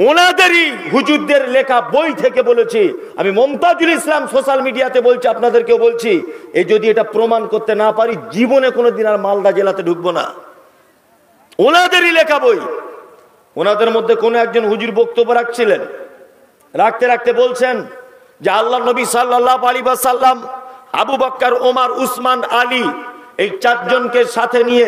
ওনাদেরই হুজুরদের লেখা বই থেকে বলেছি। আমি মমতাজুল ইসলাম সোশ্যাল মিডিয়াতে বলছি, আপনাদেরকেও বলছি, এই যদি এটা প্রমাণ করতে না পারি জীবনে কোনোদিন আর মালদা জেলাতে ঢুকবো না। ওনাদেরই লেখা বই। ওনাদের মধ্যে কোন একজন হুজুর বক্তব্য রাখছিলেন, রাখতে রাখতে বলছেন যে আল্লাহ নবী সাল্লাল্লাহু আলাইহি ওয়াসাল্লাম আবু বকর, ওমর, উসমান, আলী এই চারজনকে সাথে নিয়ে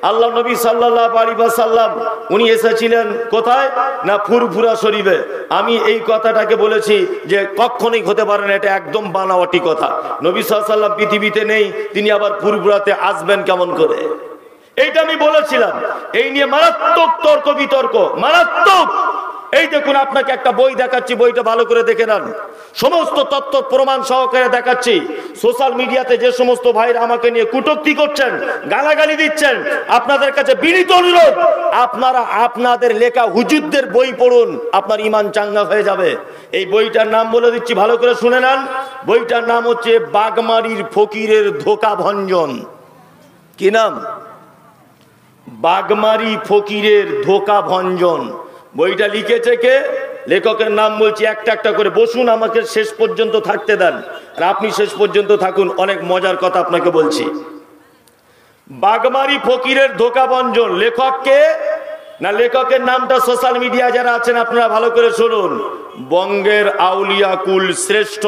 আল্লাহ নবী সাল্লাল্লাহু আলাইহি ওয়াসাল্লাম উনি এসেছিলেন কোথায় না ফুরফুরা শরীফে। আমি এই কথাটাকে বলেছি যে কখনোই হতে পারে না, এটা একদম বানাওয়াটি কথা। নবী সাল্লাল্লাহু আলাইহি ওয়াসাল্লাম পৃথিবীতে নেই, তিনি আবার ফুরফুরাতে আসবেন কেমন করে? এইটা আমি বলেছিলাম। এই নিয়ে মারাত্মক তর্ক বিতর্ক, মারাত্মক। এই দেখুন, আপনাকে একটা বই দেখাচ্ছি, বইটা ভালো করে দেখে নেন, সমস্ত তথ্য প্রমাণ সহকারে দেখাচ্ছি। সোশ্যাল মিডিয়াতে যে সমস্ত ভাইরা আমাকে নিয়ে কটূক্তি করছেন, গালাগালি দিচ্ছেন, আপনাদের কাছে বিনীত অনুরোধ, আপনারা আপনাদের লেখা হুজুরদের বই পড়ুন, আপনার ঈমান চাঙ্গা হয়ে যাবে। এই বইটার নাম বলে দিচ্ছি, ভালো করে শুনে নেন। বইটার নাম হচ্ছে বাগমারির ফকিরের ধোঁকা ভঞ্জন। কি নাম? বাগমারি ফকিরের ধোঁকা ভঞ্জন। বইটা লিখেছে কে? লেখকের নাম বলছি, একটা একটা করে বসুন, আমাকে শেষ পর্যন্ত থাকতে দেন, আর আপনি শেষ পর্যন্ত থাকুন, অনেক মজার কথা আপনাকে বলছি। বাগমারি ফকিরের ধোঁকা ভঞ্জন। লেখক কে? না, লেখকের নামটা সোশ্যাল মিডিয়া যারা আছেন আপনারা ভালো করে শুনুন। বঙ্গের আউলিয়া কুল শ্রেষ্ঠ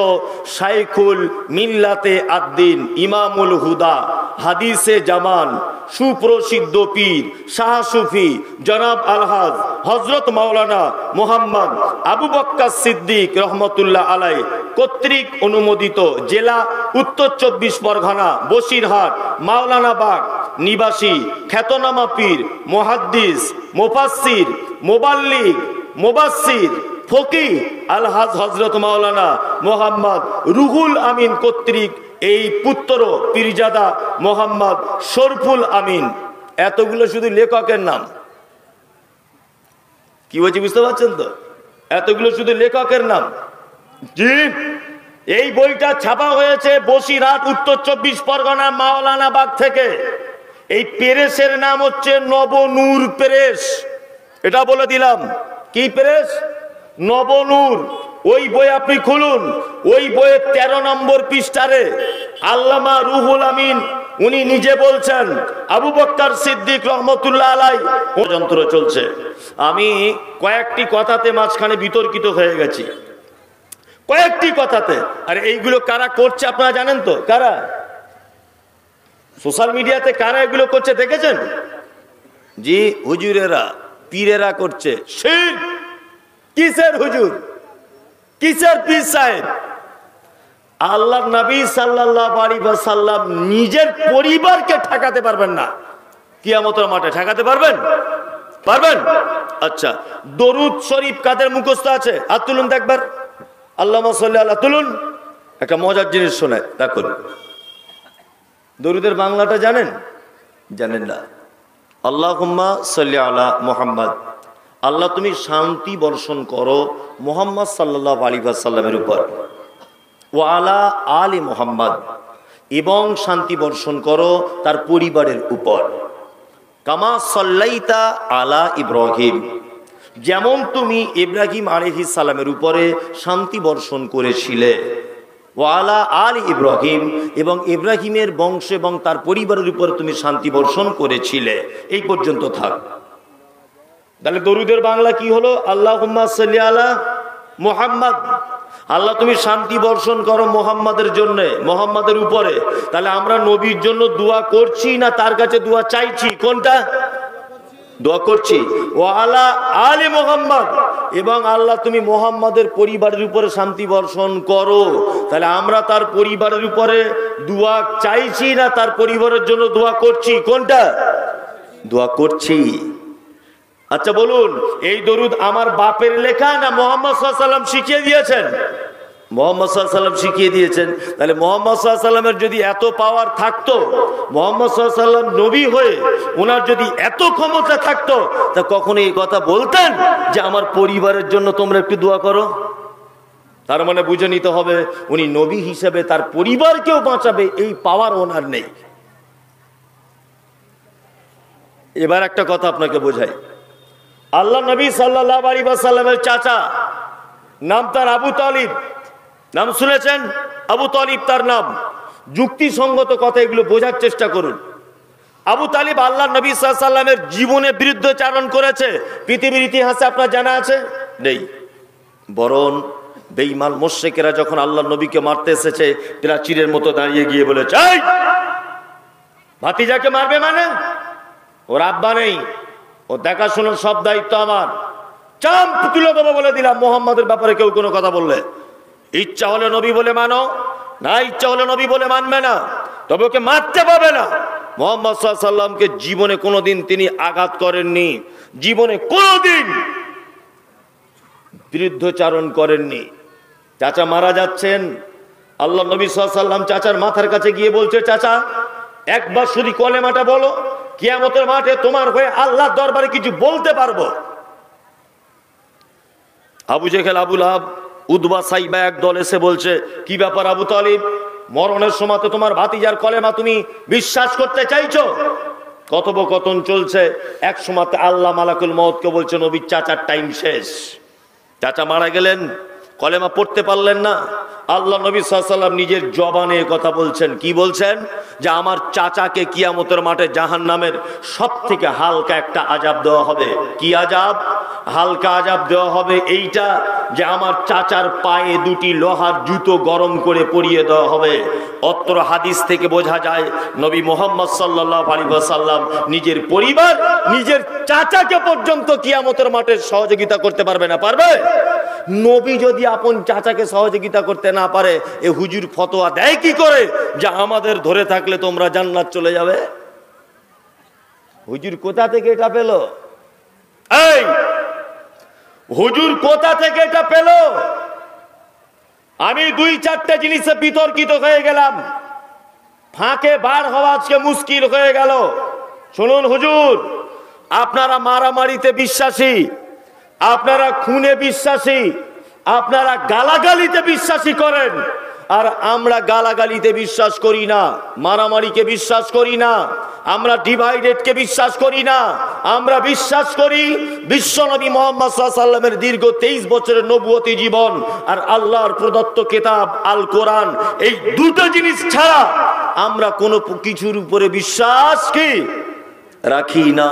শাইখুল মিল্লাতে আদ্দিন ইমামুল হুদা হাদিসে জামান সুপ্রসিদ্ধ পীর শাহ সুফি জনাব আলহাজ হজরত মাওলানা মোহাম্মদ আবু বক্কর সিদ্দিক রহমতুল্লাহ আলাই কর্তৃক অনুমোদিত জেলা উত্তর 24 পরগনা বসিরহাট মাওলানা বাগ নিবাসী খ্যাতনামা পীর মুহাদ্দিস মুফাসসির মুবাল্লিগ মুবাসসির ফকি আলহাজ হজরত মাওলানা মোহাম্মদ রুহুল আমিন কর্তৃক এই পুত্র পীরজাদা মোহাম্মদ শরফুল আমিন। এতগুলো শুধু লেখকের নাম। কি বলছি বুঝতে পারছেন তো? এতগুলো শুধু লেখকের নাম। জি, এই বইটা ছাপা হয়েছে বসিরহাট উত্তর 24 পরগনা মাওলানা বাগ থেকে। এই প্রেসের নাম হচ্ছে নবনূর প্রেস। এটা বলে দিলাম। কি প্রেস? নবনূর। ওই বই আপনি খুলুন, ওই বইয়ের 13 নম্বর পৃষ্ঠারে আল্লামা রুহুল আমিন উনি নিজে বলছেন আবু বকর সিদ্দিক রহমতুল্লাহ আলাই যন্ত্র চলছে। আমি কয়েকটি কথাতে মাঝখানে বিতর্কিত হয়ে গেছি, কয়েকটি কথাতে। আর এইগুলো কারা করছে আপনারা জানেন তো? কারা সোশ্যাল মিডিয়াতে কারা এগুলো করছে দেখেছেন? জি, হুজুরেরা, পীরেরা করছে। শিরক। কিসের হুজুর, কিসের পীর সাহেব? আল্লাহর নবী সাল্লাল্লাহু আলাইহি ওয়াসাল্লাম নিজের পরিবারকে ঠেকাতে পারবেন না। কিয়ামতের মাঠে ঠেকাতে পারবেন? পারবেন? আচ্ছা, দরুদ শরীফ কাদের মুখস্থ আছে? হাত তুলুন দেখবার। আল্লাহুম্মা সাল্লি আলা, তুলুন। একটা মজার জিনিস শোনায়, দেখুন। দরুদের বাংলাটা জানেন? জানেন না। আল্লাহুম্মা সাল্লি আলা মুহাম্মদ, আল্লাহ তুমি শান্তি বর্ষণ করো মুহাম্মদ সাল্লাল্লাহু আলাইহি ওয়াসাল্লামের উপর, ওয়া আলা আলি মুহাম্মদ, এবং শান্তি বর্ষণ করো তার পরিবারের উপর। কামা সাল্লাইতা আলা ইব্রাহিম, যেমন তুমি ইব্রাহিম আলাইহিস সালামের উপরে শান্তি বর্ষণ করেছিলে। ওয়া আলা আলি ইব্রাহিম, এবং ইব্রাহিমের বংশ এবং তার পরিবারের উপর তুমি শান্তি বর্ষণ করেছিলে। এই পর্যন্ত থাক। তাহলে দরুদের বাংলা কি হলো? আল্লাহুম্মা সাল্লি আলা মুহাম্মদ, আল্লাহ তুমি শান্তি বর্ষণ করো মুহাম্মাদের জন্য, মুহাম্মাদের উপরে। তাহলে আমরা নবীর জন্য দোয়া করছি না তার কাছে দোয়া চাইছি? কোনটা? দোয়া করছি। ওয়া আলা আলি মুহাম্মদ, এবং আল্লাহ তুমি মুহাম্মাদের পরিবারের উপরে শান্তি বর্ষণ করো। তাহলে আমরা তার পরিবারের উপরে দোয়া চাইছি না তার পরিবারের জন্য দোয়া করছি? কোনটা? দোয়া করছি। আচ্ছা বলুন, এই দরুদ আমার বাপের লেখা না মুহাম্মদ সাল্লাল্লাহু আলাইহি ওয়াসাল্লাম শিখিয়ে দিয়েছেন? মুহাম্মদ সাল্লাল্লাহু আলাইহি ওয়াসাল্লাম শিখিয়ে দিয়েছেন। তাহলে মুহাম্মদ সাল্লাল্লাহু আলাইহি ওয়াসাল্লামের যদি এত পাওয়ার থাকতো, মুহাম্মদ সাল্লাল্লাহু আলাইহি ওয়াসাল্লাম নবী হয়ে ওনার যদি এত ক্ষমতা থাকতো, তা কখনো এই কথা বলতেন যে আমার পরিবারের জন্য তোমরা একটু দোয়া করো? তার মানে বুঝে নিতে হবে উনি নবী হিসেবে তার পরিবারকেও বাঁচাবে, এই পাওয়ার ওনার নেই। এবার একটা কথা আপনাকে বোঝাই। আল্লাহ নবী সাল্লাল্লাহু আলাইহি ওয়াসাল্লামের চাচা, নাম তার আবু তালিব। নাম শুনেছেন? আবু তালিব তার নাম। যুক্তিসঙ্গত কথা, এগুলো বোঝার চেষ্টা করুন। আবু তালিব আল্লাহ নবী সাল্লাল্লাহু আলাইহি ওয়াসাল্লামের জীবনে বিরুদ্ধাচারণ করেছে, পৃথিবীর ইতিহাসে আপনার জানা আছে? নেই। বরং বেঈমান মুশরিকেরা যখন আল্লাহ নবীকে মারতে এসেছে, তারা চিরের মতো দাঁড়িয়ে গিয়ে বলেছে, এই ভাতিজাকে মারবে মানে? ওর আব্বা নেই, ও দেখাশোনার সব দায়িত্ব আমার। চাম তুলে দেবো বলে দিলাম, মোহাম্মদের ব্যাপারে কেউ কোনো কথা বললে ইচ্ছা হলে নবী বলে মানো, না ইচ্ছা হলে নবী বলে মানবে না, তবে ওকে মারতে পারবে না। মুহাম্মদ সাল্লাল্লাহু আলাইহি ওয়াসাল্লামকে জীবনে কোনোদিন তিনি আঘাত করেননি, জীবনে কোনোদিন বিরুদ্ধাচারণ করেননি। চাচা মারা যাচ্ছেন, আল্লাহ নবী সাল্লাল্লাহু আলাইহি ওয়াসাল্লাম চাচার মাথার কাছে গিয়ে বলছে, চাচা একবার শুধু কলেমাটা বলো, কিয়ামতের মাঠে তোমার হয়ে আল্লাহর দরবারে কিছু বলতে পারবো। আবু জেহেল, আবু লাহাব, উতবা, সাইবা একদল এসে বলছে, কি ব্যাপার আবু তালিব, মরণের সময় তো তোমার ভাতিজার কলেমা তুমি বিশ্বাস করতে চাইছো? কথোপকথন চলছে। এক সময় আল্লাহ মালাকুল মউতকে বলছে, নবীর চাচার টাইম শেষ। চাচা মারা গেলেন, কলেমা পড়তে পারলেন না। আল্লাহ নবী সাল্লাল্লাহু আলাইহি ওয়াসাল্লাম নিজের জবানে কথা বলছেন। কি বলছেন? যে আমার চাচাকে কিয়ামতের মাঠে জাহান্নামের সবথেকে হালকা একটা আযাব দেওয়া হবে। কি আযাব? হালকা আযাব দেওয়া হবে এইটা, যে আমার চাচার পায়ে দুটি লোহার জুতো গরম করে পরিয়ে দেওয়া হবে। অত্র হাদিস থেকে বোঝা যায় নবী মুহাম্মদ সাল্লাল্লাহু আলাইহি ওয়াসাল্লাম নিজের পরিবার, নিজের চাচাকে পর্যন্ত কিয়ামতের মাঠে সহযোগিতা করতে পারবে না। পারবে? নবী যদি আপন চাচাকে সহযোগিতা করতে না পারে, এ হুজুর ফতোয়া দেয় কি করে যে আমাদের ধরে থাকলে তোমরা জান্নাত চলে যাবে? হুজুর কোথা থেকে এটা পেল? এই হুজুর কোথা থেকে এটা পেল? আমি দুই চারটে জিনিসে বিতর্কিত হয়ে গেলাম, ফাঁকে বার হওয়া আজকে মুশকিল হয়ে গেল। শুনুন হুজুর, আপনারা মারামারিতে বিশ্বাসী, আপনারা খুনে বিশ্বাসী, আপনারা গালাগালিতে বিশ্বাসী করেন, আর আমরা গালাগালিতে বিশ্বাস করি না, মারামারিকে বিশ্বাস করি না, আমরা ডিভাইডেডকে বিশ্বাস করি না। আমরা বিশ্বাস করি বিশ্বনবী মুহাম্মদ সাল্লাল্লাহু আলাইহি ওয়াসাল্লামের দীর্ঘ 23 বছরের নবুয়তি জীবন আর আল্লাহর প্রদত্ত কিতাব আল কোরআন, এই দুটো জিনিস ছাড়া আমরা কোনো কিছুর উপরে বিশ্বাস কি রাখি না।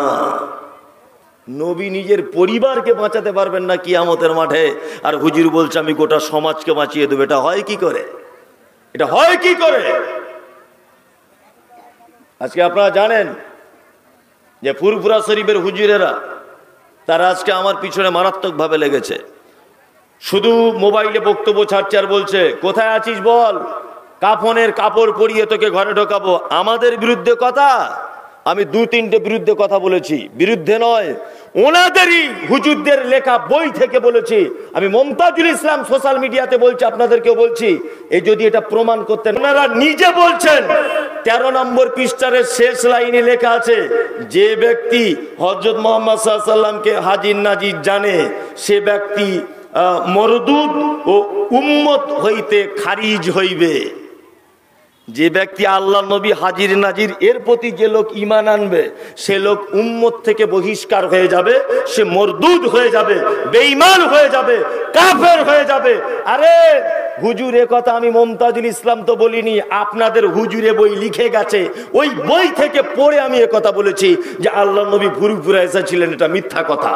নবী নিজের পরিবারকে বাঁচাতে পারবেন না কিয়ামতের মাঠে, আর হুজুর বলছে আমি গোটা সমাজকে বাঁচিয়ে দেবো। এটা হয় কি করে? এটা হয় কি করে? আজকে আপনারা জানেন যে ফুরফুরা শরীফের হুজুরেরা, তারা আজকে আমার পিছনে মারাত্মক ভাবে লেগেছে। শুধু মোবাইলে বক্তব্য ছাড়ছে আর বলছে, কোথায় আছিস বল, কাফনের কাপড় পরিয়ে তোকে ঘরে ঢোকাবো। আমাদের বিরুদ্ধে কথা। আমি দু তিনটে বিরুদ্ধে কথা বলেছি, বিরুদ্ধে নয়, ওনাদেরই হুজুরদের লেখা বই থেকে বলেছি। আমি মমতাজুল ইসলাম সোশ্যাল মিডিয়াতে বলছি, আপনাদেরকেও বলছি, এই যদি এটা প্রমাণ করতেন। ওনারা নিজে বলছেন, 13 নম্বর পৃষ্ঠার শেষ লাইনে লেখা আছে, যে ব্যক্তি হযরত মুহাম্মদ সাল্লাল্লাহু আলাইহি ওয়াসাল্লামকে হাজির নাজির জানে, সে ব্যক্তি মরদুদ ও উম্মত হইতে খারিজ হইবে। যে ব্যক্তি আল্লাহ নবী হাজির নাজির এর প্রতি যে লোক ঈমান আনবে, সে লোক উম্মত থেকে বহিষ্কার হয়ে যাবে, সে মরদুদ হয়ে যাবে, বেঈমান হয়ে যাবে, কাফের হয়ে যাবে। আরে হুজুর, এ কথা আমি মমতাজুল ইসলাম তো বলিনি, আপনাদের হুজুরে বই লিখে গেছে, ওই বই থেকে পড়ে আমি এ কথা বলেছি যে আল্লাহ নবী ফুরফুরা এসেছিলেন। এটা মিথ্যা কথা,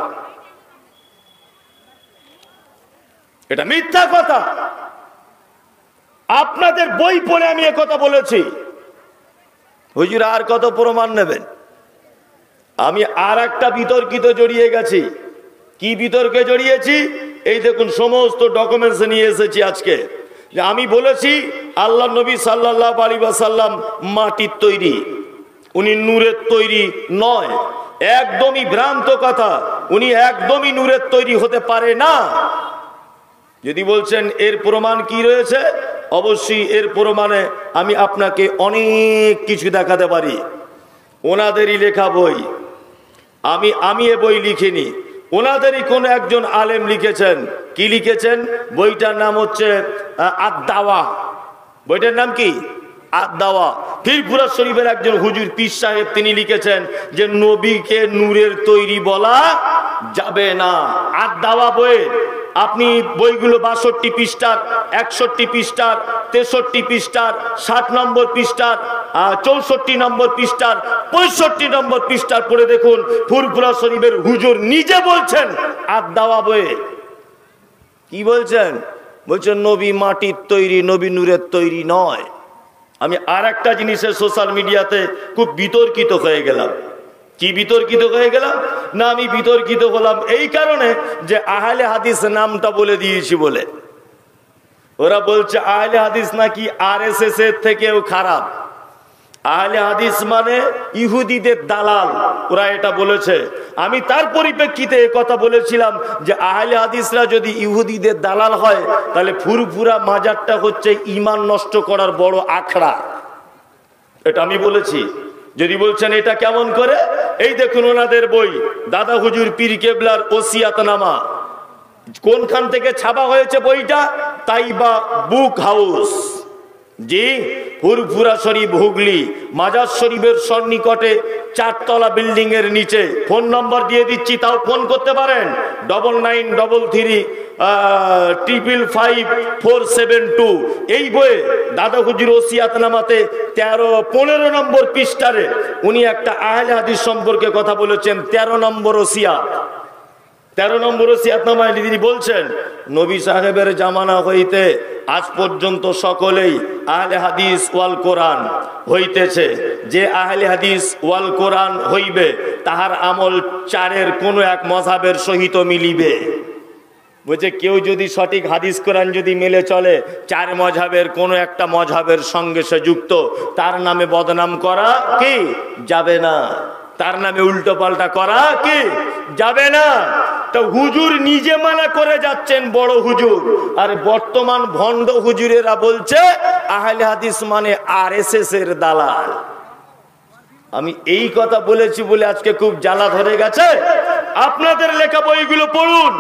এটা মিথ্যা কথা। আপনাদের বই পড়ে আমি একথা বলেছি। হুজুর আর কত প্রমাণ নেবেন? আমি আর একটা বিতর্কিত জড়িয়ে গেছি। কি বিতর্কে জড়িয়েছি? এই দেখুন, সমস্ত ডকুমেন্টস নিয়ে এসেছি আজকে। যে আমি বলেছি আল্লাহ নবী সাল্লাল্লাহু আলাইহি ওয়াসাল্লাম মাটির তৈরি, উনি নূরের তৈরি নয়। একদমই ভ্রান্ত কথা, উনি একদমই নূরের তৈরি হতে পারে না। যদি বলছেন এর প্রমাণ কি রয়েছে, অবশ্যই এর প্রমাণে আমি আপনাকে অনেক কিছু দেখাতে পারি। ওনাদেরই লেখা বই, আমি এ বই লিখিনি, ওনাদেরই কোন একজন আলেম লিখেছেন। কি লিখেছেন? বইটার নাম হচ্ছে আদ-দাওয়া। বইটার নাম কি? আদ-দাওয়া পীরপুরা শরীফের একজন হুজুর পীর সাহেব তিনি লিখেছেন যে নবীকে নূরের তৈরি বলা যাবে না। আদ-দাওয়া বইয়ের আপনি বইগুলো 62 পৃষ্ঠার, 61 পৃষ্ঠার, 63 পৃষ্ঠার, 60 নম্বর পৃষ্ঠার, 64 নম্বর পৃষ্ঠার, 65 নম্বর পৃষ্ঠার পড়ে দেখুন। ফুরফুরা শরীফের হুজুর নিজে বলছেন আদ-দাওয়া বইয়ে কি বলছেন? বলছেন নবী মাটির তৈরি, নবী নূরের তৈরি নয়। আমি আর একটা জিনিসের সোশ্যাল মিডিয়াতে খুব বিতর্কিত হয়ে গেলাম। কি বিতর্কিত হয়ে গেলাম না, আমি বিতর্কিত হলাম এই কারণে যে আহলে হাদিস নামটা বলে দিয়েছি বলে। ওরা বলছে আহলে হাদিস নাকি আরএসএস এর থেকেও খারাপ। আহলে হাদিস মানে ইহুদিদের দালাল, ওরা এটা বলেছে। আমি তার পরিপ্রেক্ষিতে কথা বলেছিলাম যে আহলে হাদিসরা যদি ইহুদিদের দালাল হয় তাহলে ফুরফুরা মাজারটা হচ্ছে ঈমান নষ্ট করার বড় আখড়া, এটা আমি বলেছি। যদি বলছেন এটা কেমন করে, এই দেখুন ওনাদের বই দাদা হুজুর পীর কেবলার ওসিয়াতনামা। কোনখান থেকে ছাপা হয়েছে বইটা? তাইবা বুক হাউস, জি, ফুরফুরা শরীফ, হুগলি, মাজার শরীফের সন্নিকটে 4 তলা বিল্ডিং এর নিচে। ফোন নম্বর দিয়ে দিচ্ছি, তাও ফোন করতে পারেন 9933555472। এই বইয়ে দাদা হুজুর ওসিয়াতনামাতে 15 নম্বর পৃষ্ঠারে উনি একটা আহলে হাদিস সম্পর্কে কথা বলেছেন। 13 নম্বর ওসিয়াত, 13 নম্বর ওসিয়াতনামায় তিনি বলছেন নবী সাহেবের জামানা হইতে আজ পর্যন্ত সকলেই আহলে হাদিস ওয়াল কোরআন হইতেছে। যে আহলে হাদিস ওয়াল কোরআন হইবে তাহার আমল 4-এর কোনো এক মযহাবের সহিত মিলিবে। বলছে কেউ যদি সঠিক হাদিস কোরআন যদি মেলে চলে 4 মযহাবের কোনো একটা মযহাবের সঙ্গে সে যুক্ত, তার নামে বদনাম করা কি যাবে না, তার নামে উল্টো পাল্টা করা কি যাবে না। তো হুজুর নিজে মানা করে যাচ্ছেন, বড় হুজুর, আর বর্তমান ভণ্ড হুজুরেরা বলছে আহলে হাদিস মানে আরএসএস এর দালাল। আমি এই কথা বলেছি বলে আজকে খুব জ্বালা ধরে গেছে। আপনাদের লেখা বইগুলো পড়ুন,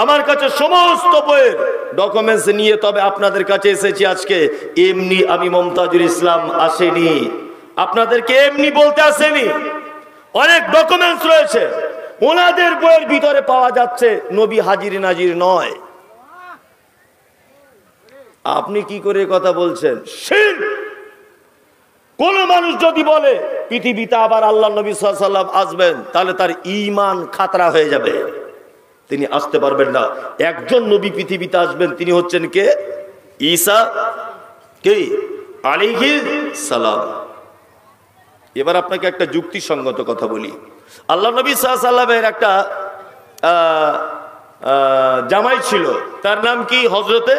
আমার কাছে সমস্ত বইয়ের ডকুমেন্টস নিয়ে তবে আপনাদের কাছে এসেছি আজকে। এমনি আমি মমতাজুল ইসলাম আসেনি, আপনাদেরকে এমনি বলতে আসেনি, অনেক ডকুমেন্টস রয়েছে। ওনাদের বইয়ের ভিতরে পাওয়া যাচ্ছে নবী হাজির নাজির নয়। আপনি কি করে কথা বলছেন? শিরক। কোন মানুষ যদি বলে পৃথিবীতে আবার আল্লাহ নবী সাল্লাল্লাহু আলাইহি ওয়াসাল্লাম আসবেন তাহলে তার ঈমান খাতরা হয়ে যাবে, তিনি আসতে পারবেন না। একজন নবী পৃথিবীতে আসবেন, তিনি হচ্ছেন কে? ঈসা কে আলাইহিস সালাম। এবার আপনাকে একটা যুক্তিসঙ্গত কথা বলি। আল্লাহ নবী সাল্লাল্লাহু আলাইহি ওয়াসাল্লামের একটা জামাই ছিল, তার নাম কি? হযরতে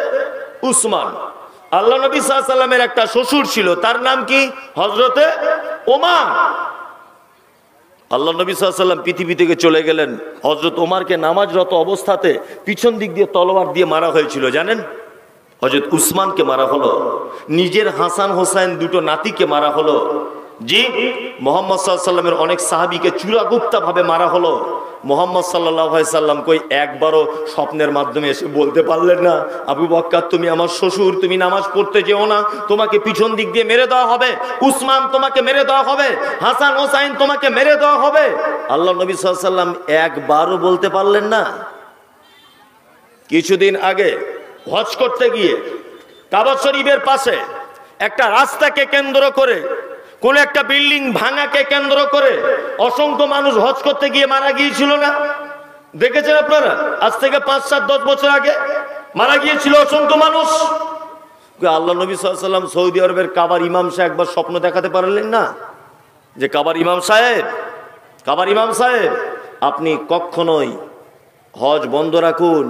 উসমান। আল্লাহ নবী সাল্লাল্লাহু আলাইহি ওয়াসাল্লামের একটা শ্বশুর ছিল, তার নাম কি? হযরতে ওমর। আল্লাহ নবী সাল্লাল্লাহু আলাইহি ওয়াসাল্লাম পৃথিবী থেকে চলে গেলেন, হযরত ওমরকে নামাজরত অবস্থাতে পিছন দিক দিয়ে তলোয়ার দিয়ে মারা হয়েছিল, জানেন? হযরত উসমানকে মারা হলো, নিজের হাসান হোসেন দুটো নাতিকে মারা হলো, জি, মুহাম্মদ সাল্লাল্লাহু আলাইহি ওয়াসাল্লামের অনেক সাহাবীকে চূড়াগুপ্তা ভাবে মারা হলো। মুহাম্মদ সাল্লাল্লাহু আলাইহি ওয়াসাল্লাম কই একবারও স্বপ্নের মাধ্যমে এসে বলতে পারলেন না, আবু বকর তুমি আমার শ্বশুর, তুমি নামাজ পড়তে যেও না, তোমাকে পিছন দিক দিয়ে মেরে দেওয়া হবে, উসমান তোমাকে মেরে দেওয়া হবে, হাসান হোসেন তোমাকে মেরে দেওয়া হবে। আল্লাহ নবী সাল্লাল্লাহু আলাইহি ওয়াসাল্লাম একবারও বলতে পারলেন না। কিছুদিন আগে হজ করতে গিয়ে কাবা শরীফের পাশে একটা রাস্তাকে কেন্দ্র করে, কোন একটা বিল্ডিং ভাঙাকে কেন্দ্র করে অসংখ্য মানুষ হজ করতে গিয়ে মারা গিয়েছিল না? দেখেছেন আপনারা? আজ থেকে 5-7-10 বছর আগে মারা গিয়েছিল অসংখ্য মানুষ। আল্লাহ নবী সাল্লাল্লাহু আলাইহি ওয়াসাল্লাম সৌদি আরবের কাবার ইমাম সাহেব একবার স্বপ্ন দেখাতে পারলেন না যে কাবার ইমাম সাহেব আপনি কখনোই হজ বন্ধ রাখুন,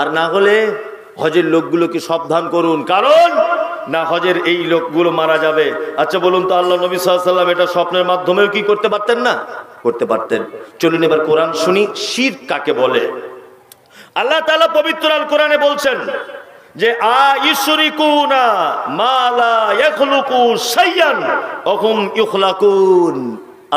আর না হলে হজের লোকগুলোকে সাবধান করুন, কারণ না হজের এই লোকগুলো মারা যাবে। আচ্ছা বলুন তো, আল্লাহ নবী সাল্লাল্লাহু আলাইহি ওয়াসাল্লাম এটা স্বপ্নের মাধ্যমেও কি করতে পারতেন না? করতে পারতেন। চলুন এবার কোরআন শুনি, শিরক কাকে বলে। আল্লাহ তাআলা পবিত্র আল কোরআনে বলছেন যে আইশরিকুনা মা লা ইয়াখলুকু শাইয়ান ওয়া হুম ইখলাকুন।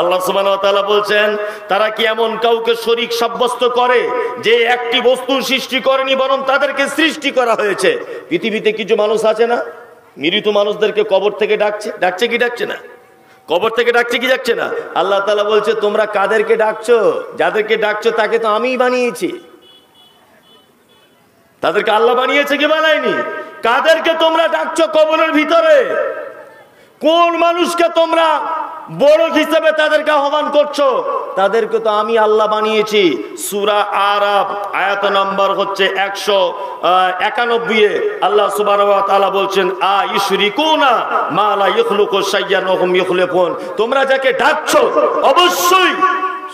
আল্লাহ সুবহানাহু ওয়া তাআলা বলছেন তারা কি এমন কাউকে শরীক সাব্যস্ত করে যে একটি বস্তু সৃষ্টি করেনি, বরং তাদেরকে সৃষ্টি করা হয়েছে। পৃথিবীতে কিছু মানুষ আছে না, মৃত মানুষদেরকে কবর থেকে ডাকছে, ডাকছে কি ডাকছে না? কবর থেকে ডাকছে কি ডাকছে না? আল্লাহ তাআলা বলছে তোমরা কাদেরকে ডাকছো? যাদেরকে ডাকছো তাকে তো আমিই বানিয়েছি। তাদেরকে আল্লাহ বানিয়েছে, কি বানায়নি? কাদেরকে তোমরা ডাকছো কবরের ভিতরে? কোন মানুষকে তোমরা বড় হিসেবে তাদেরকে আহ্বান করছো? তাদেরকে তো আমি আল্লাহ বানিয়েছি। সূরা আরাফ আয়াত নাম্বার হচ্ছে 191 আল্লাহ সুবহানাহু ওয়া তাআলা বলছেন আইশরিকুনা মা লা ইখলুকু শাইয়ান ওয়া হুম ইখলুকুন। তোমরা যাকে ডাকছো অবশ্যই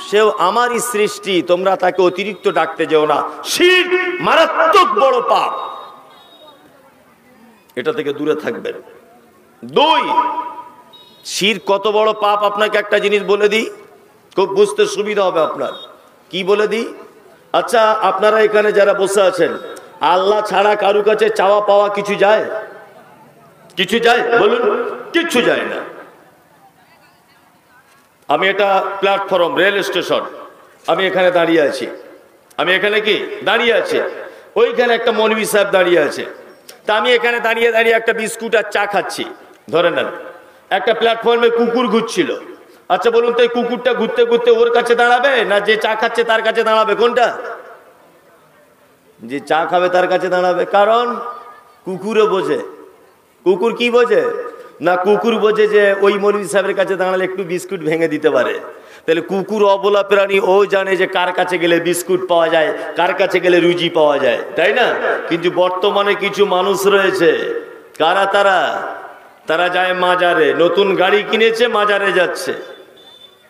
সেও আমারই সৃষ্টি, তোমরা তাকে অতিরিক্ত ডাকতে যেও না। শিরক মারাত্মক বড় পাপ, এটা থেকে দূরে থাকবেন। 2, শিরক কত বড় পাপ আপনাকে একটা জিনিস বলে দিই, খুব বুঝতে সুবিধা হবে আপনার। কি বলে দিই? আচ্ছা, আপনারা এখানে যারা বসে আছেন, আল্লাহ ছাড়া কারু কাছে চাওয়া পাওয়া কিছু যায়? কিছু যায়? বলুন, কিছু যায় না। আমি এটা প্ল্যাটফর্ম, রেল স্টেশন, আমি এখানে দাঁড়িয়ে আছি। আমি এখানে কি দাঁড়িয়ে আছি? ওইখানে একটা মৌলভী সাহেব দাঁড়িয়ে আছে। তা আমি এখানে দাঁড়িয়ে দাঁড়িয়ে একটা বিস্কুট আর চা খাচ্ছি। ধরে নেন একটা প্ল্যাটফর্মে কুকুর ঘুরছিল। আচ্ছা বলুন তো, এই কুকুরটা ঘুরতে ঘুরতে ওর কাছে দাঁড়াবে না যে চা খাচ্ছে তার কাছে দাঁড়াবে? কোনটা? যে চা খাবে তার কাছে দাঁড়াবে। কারণ কুকুরও বোঝে। কুকুর কি বোঝে? না, কুকুর বোঝে যে ওই মৌলভী সাহেবের কাছে দাঁড়ালে একটু বিস্কুট ভেঙে দিতে পারে। তাহলে কুকুর অবলা প্রাণী, ও জানে যে কার কাছে গেলে বিস্কুট পাওয়া যায়, কার কাছে গেলে রুজি পাওয়া যায়, তাই না? কিন্তু বর্তমানে কিছু মানুষ রয়েছে, কারা তারা? তারা যায় মাজারে, নতুন গাড়ি কিনেছে, মাজারে যাচ্ছে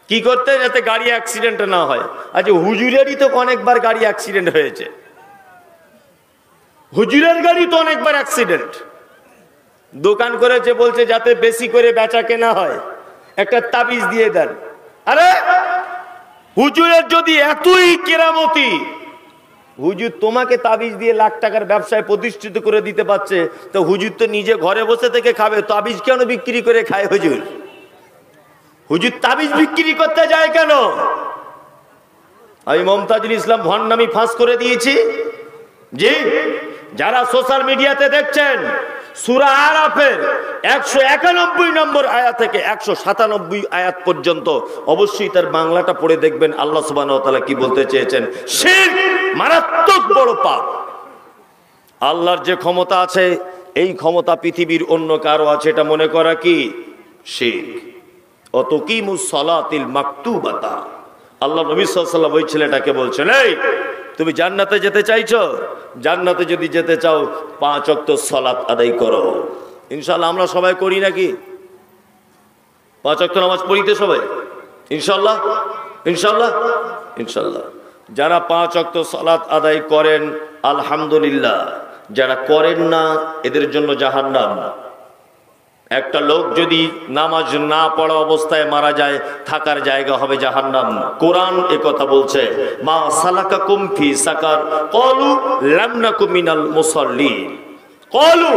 কি করতে? যাতে গাড়ি অ্যাক্সিডেন্ট না হয়। আচ্ছা, হুজুরেরই তো অনেকবার গাড়ি অ্যাক্সিডেন্ট হয়েছে। হুজুরের গাড়ি তো অনেকবার অ্যাক্সিডেন্ট। দোকান করেছে, বলছে যাতে বেশি করে বেচা কেনা হয়, একটা তাবিজ দিয়ে দেন। আরে হুজুরের যদি এতই কেরামতি, হুজুর তোমাকে তাবিজ দিয়ে লাখ টাকার ব্যবসায় প্রতিষ্ঠিত করে দিতে পারছে, তো হুজুর তো নিজে ঘরে বসে থেকে খাবে, তাবিজ কেন বিক্রি করে খায় হুজুর? হুজুর তাবিজ বিক্রি করতে যায় কেন? আমি মমতাজুল ইসলাম ভণ্ডামি ফাঁস করে দিয়েছি। জি, যারা সোশ্যাল মিডিয়াতে দেখছেন, সূরা আরাফের 191 নম্বর আয়াত থেকে 197 আয়াত পর্যন্ত অবশ্যই তার বাংলাটা পড়ে দেখবেন আল্লাহ সুবহানাহু ওয়া তাআলা কি বলতে চেয়েছেন। শিরক মারাত্মক বড় পাপ। আল্লাহর যে ক্ষমতা আছে, এই ক্ষমতা পৃথিবীর অন্য কারো আছে এটা মনে করা কি শিরক। অতুকিমুস সালাতিল মাকতুবাতা। আল্লাহ নবী সাল্লাল্লাহু আলাইহি ওয়াসাল্লাম ওই ছেলেটাকে বলছেন, এই তুমি জান্নাতে যেতে চাইছো? জান্নাতে যদি যেতে চাও 5 ওয়াক্ত সালাত আদায় করো। ইনশাআল্লাহ আমরা সবাই করি নাকি? 5 ওয়াক্ত নামাজ পড়িতে সবাই ইনশাআল্লাহ? ইনশাআল্লাহ, ইনশাআল্লাহ। যারা 5 ওয়াক্ত সালাত আদায় করেন আলহামদুলিল্লাহ, যারা করেন না এদের জন্য জাহান্নাম। একটা লোক যদি নামাজ না পড়া অবস্থায় মারা যায়, থাকার জায়গা হবে জাহান্নাম। কোরআন একথা বলছে, মা সালাকাকুম ফি সাকার ক্বালু লাম নাকু মিনাল মুসাল্লিন, ক্বালু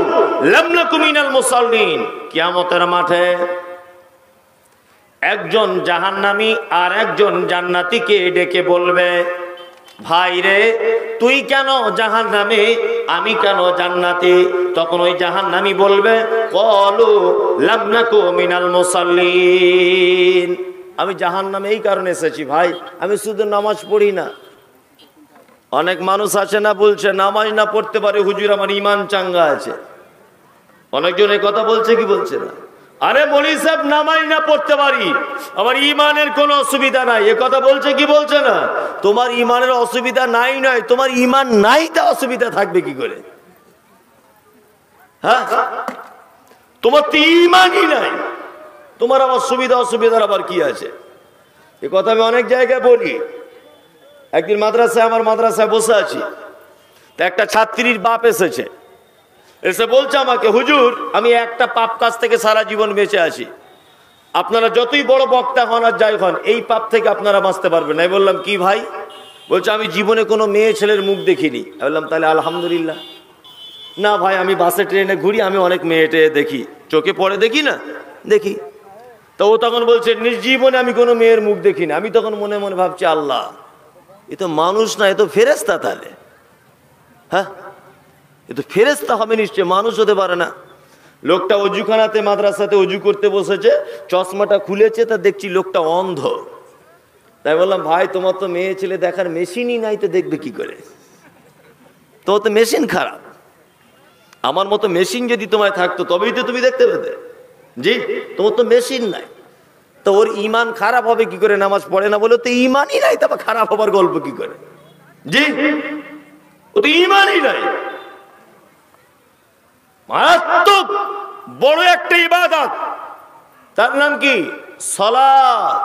লাম নাকু মিনাল মুসাল্লিন। কিয়ামতের মাঠে একজন জাহান্নামী আর একজন জান্নাতীকে ডেকে বলবে, ভাই রে, তুই কেন জাহান্নামে, আমি কেন জান্নাতে? তখন ওই জাহান্নামী বলবে, ক্বালু লাম নাকু মিনাল মুসাল্লিন, আমি জাহান্নামে এই কারণে এসেছি ভাই, আমি শুধু নামাজ পড়ি না। অনেক মানুষ আছে না, বলছে নামাজ না পড়তে পারে হুজুর আমার ঈমান চাঙ্গা আছে। অনেকজন এই কথা বলছে কি বলছে না? আরে মৌলভী সাহেব, নামাজ না পড়তে পারি, আমার ঈমানের কোনো অসুবিধা নাই, এ কথা বলছে কি বলছে না? তোমার ঈমানের অসুবিধা নাই নয়, তোমার ঈমান নাই, তা অসুবিধা থাকবে কি করে? হ্যাঁ, তোমার তো ঈমানই নাই, তোমার আবার সুবিধা অসুবিধার আবার কি আছে? এ কথা আমি অনেক জায়গায় বলি। একদিন মাদ্রাসায়, আমার মাদ্রাসায় বসে আছি, তা একটা ছাত্রীর বাপ এসেছে, এসে বলছে আমাকে, হুজুর আমি একটা পাপ কাজ থেকে সারা জীবন বেঁচে আছি, আপনারা যতই বড় বক্তা হন আর যাই হন, এই পাপ থেকে আপনারা বাঁচতে পারবেন না। আমি বললাম কি ভাই? বলছে আমি জীবনে কোনো মেয়ে ছেলের মুখ দেখিনি। আমি বললাম তাহলে আলহামদুলিল্লাহ। না ভাই, আমি বাসে ট্রেনে ঘুরি, আমি অনেক মেয়ে টেয়ে দেখি, চোখে পড়ে দেখি না, দেখি। তো ও তখন বলছে নিজ জীবনে আমি কোনো মেয়ের মুখ দেখিনি। আমি তখন মনে মনে ভাবছি, আল্লাহ, এ তো মানুষ না, এ তো ফেরেশতা। তাহলে হ্যাঁ, এ তো ফেরেশতা হবে নিশ্চয়, মানুষ হতে পারে না। লোকটা অজুখানাতে মাদ্রাসাতে অজু করতে বসেছে, চশমাটা খুলেছে, তা দেখছি লোকটা অন্ধ। তাই বললাম, ভাই তোমার তো মেয়ে ছেলে দেখার মেশিনই নাই, তো দেখবে কি করে? তো মেশিন খারাপ। আমার মতো মেশিন যদি তোমায় থাকতো তবেই তো তুমি দেখতে পেতে। জি, তোমার তো মেশিন নাই, তো ওর ইমান খারাপ হবে কি করে? নামাজ পড়ে না বলে তো ইমানই নাই, তারপর খারাপ হবার গল্প কি করে? জি, ও তো ইমানই নাই। মারাত্মক বড় একটা ইবাদত, তার নাম কি? সালাত।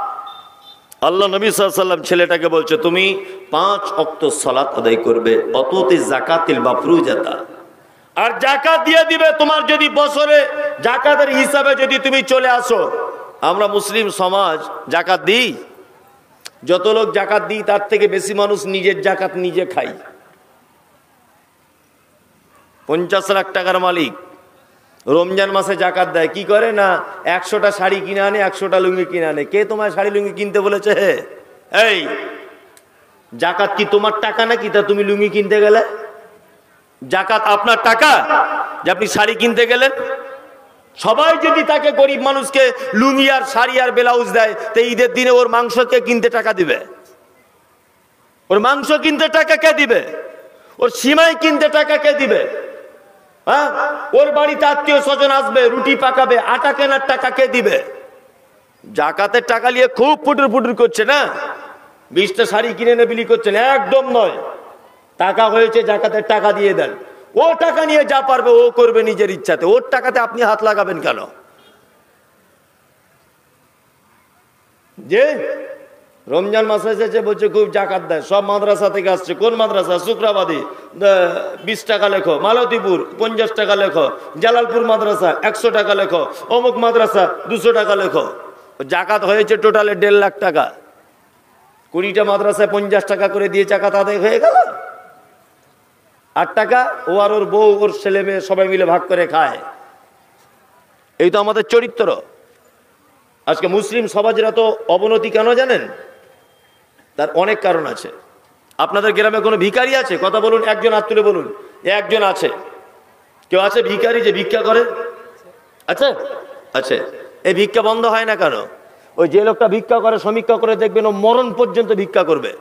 আল্লাহ নবী সাল্লাল্লাহু আলাইহি ওয়াসাল্লাম ছেলেটাকে বলছে, তুমি 5 ওয়াক্ত সালাত আদায় করবে, অততে যাকাতিল মাফরুজাতা, আর যাকাত দিয়ে দিবে। তোমার যদি বছরে যাকাতের হিসাবে যদি তুমি চলে আসো, আমরা মুসলিম সমাজ যাকাত দিই, যত লোক যাকাত দিই তার থেকে বেশি মানুষ নিজের যাকাত নিজে খাই। 50 লাখ টাকার মালিক রমজান মাসে যাকাত দেয়, কি করে না? 100টা শাড়ি কিনে আনে, 100টা লুঙ্গি কিনে আনে। কে তোমার শাড়ি লুঙ্গি কিনতে বলেছে? এই যাকাত কি তোমার টাকা নাকি তা তুমি লুঙ্গি কিনতে গেলে? যাকাত আপনার টাকা যে আপনি শাড়ি কিনতে গেলেন? সবাই যদি তাকে গরিব মানুষকে লুঙ্গি আর শাড়ি আর ব্লাউজ দেয়, তো ঈদের দিনে ওর মাংসকে কিনতে টাকা দিবে? ওর মাংস কিনতে টাকা কে দিবে? ওর সিমাই কিনতে টাকা কে দিবে? হ্যাঁ, ওর বাড়িতে আত্মীয় স্বজন আসবে, রুটি পাকাবে, আটা কেনার টাকা কে দিবে? যাকাতের টাকা নিয়ে খুব ফুটুর ফুটুর করছে না, 20টা শাড়ি কিনে এনে বিলি করছেন। একদম নয়, টাকা হয়েছে যাকাতের টাকা দিয়ে দেন। ও টাকা নিয়ে যা পারবে ও করবে নিজের ইচ্ছাতে, ওর টাকাতে আপনি হাত লাগাবেন কেন? যে রমজান মাস এসেছে বলছে খুব জাকাত দেয়, সব মাদ্রাসা থেকে আসছে। কোন মাদ্রাসা? শুক্রাবাদী, 20 টাকা লেখো। মালতীপুর 50 টাকা লেখো। জালালপুর মাদ্রাসা 100 টাকা লেখো। অমুক মাদ্রাসা 200 টাকা লেখো। জাকাত হয়েছে টোটালে 1.5 লাখ টাকা। 20টা মাদ্রাসায় 50 টাকা করে দিয়ে জাকাত আদায় হয়ে গেল। 8 টাকা ও আর ওর বউ ওর ছেলে মেয়ে সবাই মিলে ভাগ করে খায়। এই তো আমাদের চরিত্র। আজকে মুসলিম সমাজের এত অবনতি কেন জানেন? তার অনেক কারণ আছে। আপনাদের গ্রামে কোনো ভিখারি আছে? কথা বলুন, একজন হাত তুলে বলুন। একজন আছে? কেউ আছে ভিখারি যে ভিক্ষা করে? আচ্ছা আচ্ছা, এই ভিক্ষা বন্ধ হয় না কেন? ওই যে লোকটা ভিক্ষা করে, সমীক্ষা করে দেখবেন ও মরণ পর্যন্ত ভিক্ষা করবে,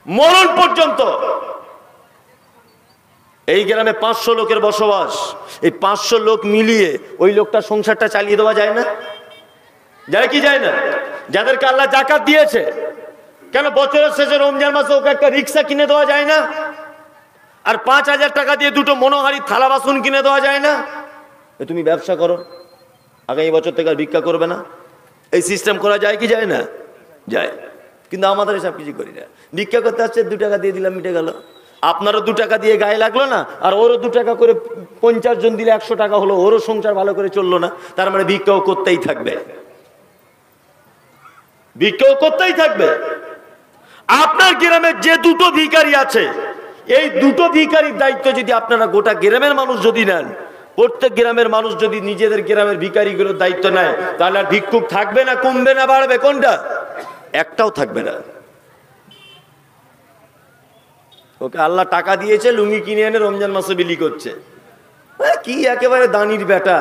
মরণ পর্যন্ত। এই গ্রামে 500 লোকের বসবাস। এই 500 লোক মিলিয়ে ওই লোকটার সংসারটা চালিয়ে দেওয়া যায় না? যায় কি যায় না? যাদেরকে আল্লাহ যাকাত দিয়েছে, কেন বছরের শেষে রমজান মাসে ওকে একটা রিক্সা কিনে দেওয়া যায় না? আর 5000 টাকা দিয়ে 2টো মনোহারি থালা বাসন কিনে দেওয়া যায় না? তুমি ব্যবসা করো, আগামী বছর থেকে আর ভিক্ষা করবে না। এই সিস্টেম করা যায় কি যায় না? যায়। কিন্তু আমাদের এসব কিছু করি না। ভিক্ষা করতে আসছে, 2 টাকা দিয়ে দিলাম, মিটে গেল। আপনারও 2 টাকা দিয়ে গায়ে লাগলো না, আর ওরও 2 টাকা করে 50 জন দিলে 100 টাকা হলো, ওরও সংসার ভালো করে চললো না। তার মানে ভিক্ষাও করতেই থাকবে, ভিক্ষাও করতেই থাকবে। আপনার গ্রামে যে 2টো ভিখারি আছে, এই 2টো ভিখারির দায়িত্ব যদি আপনারা গোটা গ্রামের মানুষ যদি নেন, প্রত্যেক গ্রামের মানুষ যদি নিজেদের গ্রামের ভিখারিগুলোর দায়িত্ব নেয়, তাহলে আর ভিক্ষুক থাকবে না, কমবে না, বাড়বে? কোনটা? একটাও থাকবে না। ওকে আল্লাহ টাকা দিয়েছে, লুঙ্গি কিনে এনে রমজান মাসে বিলি করছে। কি একেবারে দানির বেটা,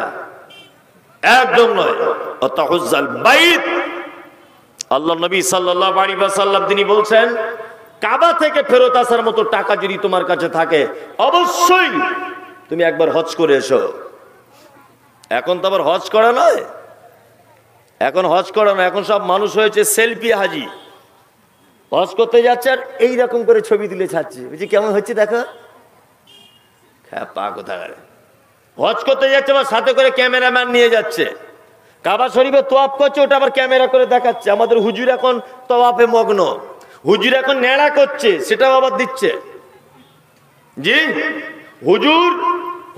একদম নয়। অতাহুজ্জাল বাইত, আল্লাহ নবী সাল্লাল্লাহু আলাইহি ওয়াসাল্লাম তিনি বলছেন, কাবা থেকে ফেরত আসার মতো টাকা যদি তোমার কাছে থাকে, অবশ্যই তুমি একবার হজ করে এসো। এখন তো আবার হজ করা নয়, এখন হজ করা নয়, এখন সব মানুষ হয়েছে সেলফি হাজি। হজ করতে যাচ্ছে আর এইরকম করে ছবি তুলে ছাড়ছে, বুঝছি কেমন হচ্ছে দেখো। হ্যাঁ, পা কোথায় হজ করতে যাচ্ছে, আবার সাথে করে ক্যামেরাম্যান নিয়ে যাচ্ছে। কাবা শরীফে তোয়াফ করছে, ওটা আবার ক্যামেরা করে দেখাচ্ছে। আমাদের হুজুর এখন তোয়াফে মগ্ন, হুজুর এখন নেড়া করছে, সেটাও আবার দিচ্ছে। জি, হুজুর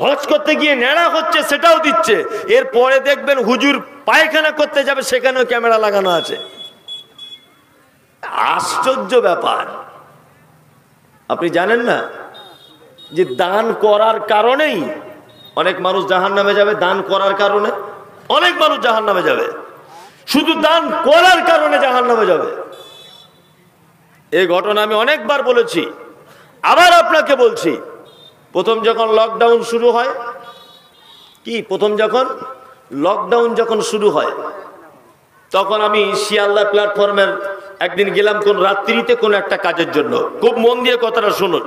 হজ করতে গিয়ে নেড়া হচ্ছে, সেটাও দিচ্ছে। এরপরে দেখবেন হুজুর পায়খানা করতে যাবে, সেখানেও ক্যামেরা লাগানো আছে। আশ্চর্য ব্যাপার। আপনি জানেন না যে দান করার কারণেই অনেক মানুষ জাহান্নামে যাবে? দান করার কারণে অনেক মানুষ জাহান্নামে যাবে, শুধু দান করার কারণে জাহান্নামে যাবে। এই ঘটনা আমি অনেকবার বলেছি, আবার আপনাকে বলছি। প্রথম যখন লকডাউন শুরু হয়, কি প্রথম যখন লকডাউন যখন শুরু হয়, তখন আমি শিয়ালদা প্ল্যাটফর্মের একদিন গেলাম কোন রাত্রিতে কোন একটা কাজের জন্য। খুব মন দিয়ে কথাটা শুনুন।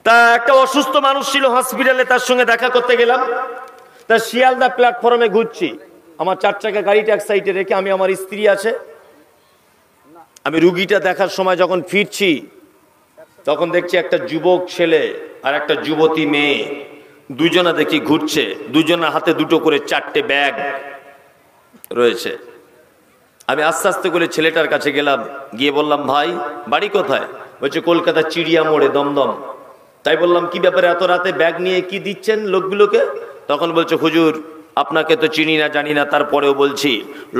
তা একটা অসুস্থ মানুষ ছিল হসপিটালে, তার সঙ্গে দেখা করতে গেলাম। তা শিয়ালদা প্ল্যাটফর্মে ঘুরছি, আমার 4 চাকা গাড়িটা এক সাইডে রেখে, আমি আমার স্ত্রী আছে, আমি রুগীটা দেখার সময় যখন ফিরছি, তখন দেখছি একটা যুবক ছেলে আর একটা যুবতী মেয়ে দুজনা দেখি ঘুরছে, দুজনের হাতে দুটো করে 4টে ব্যাগ রয়েছে। আমি আস্তে আস্তে করে ছেলেটার কাছে গেলাম, গিয়ে বললাম, ভাই বাড়ি কোথায়? বলছে কলকাতা চিড়িয়া মোড়ে, দমদম। তাই বললাম, কি ব্যাপারে এত রাতে ব্যাগ নিয়ে কি দিচ্ছেন লোকগুলোকে? তখন বলছে, হুজুর আপনাকে তো চিনি না জানি না, তারপরেও বলছি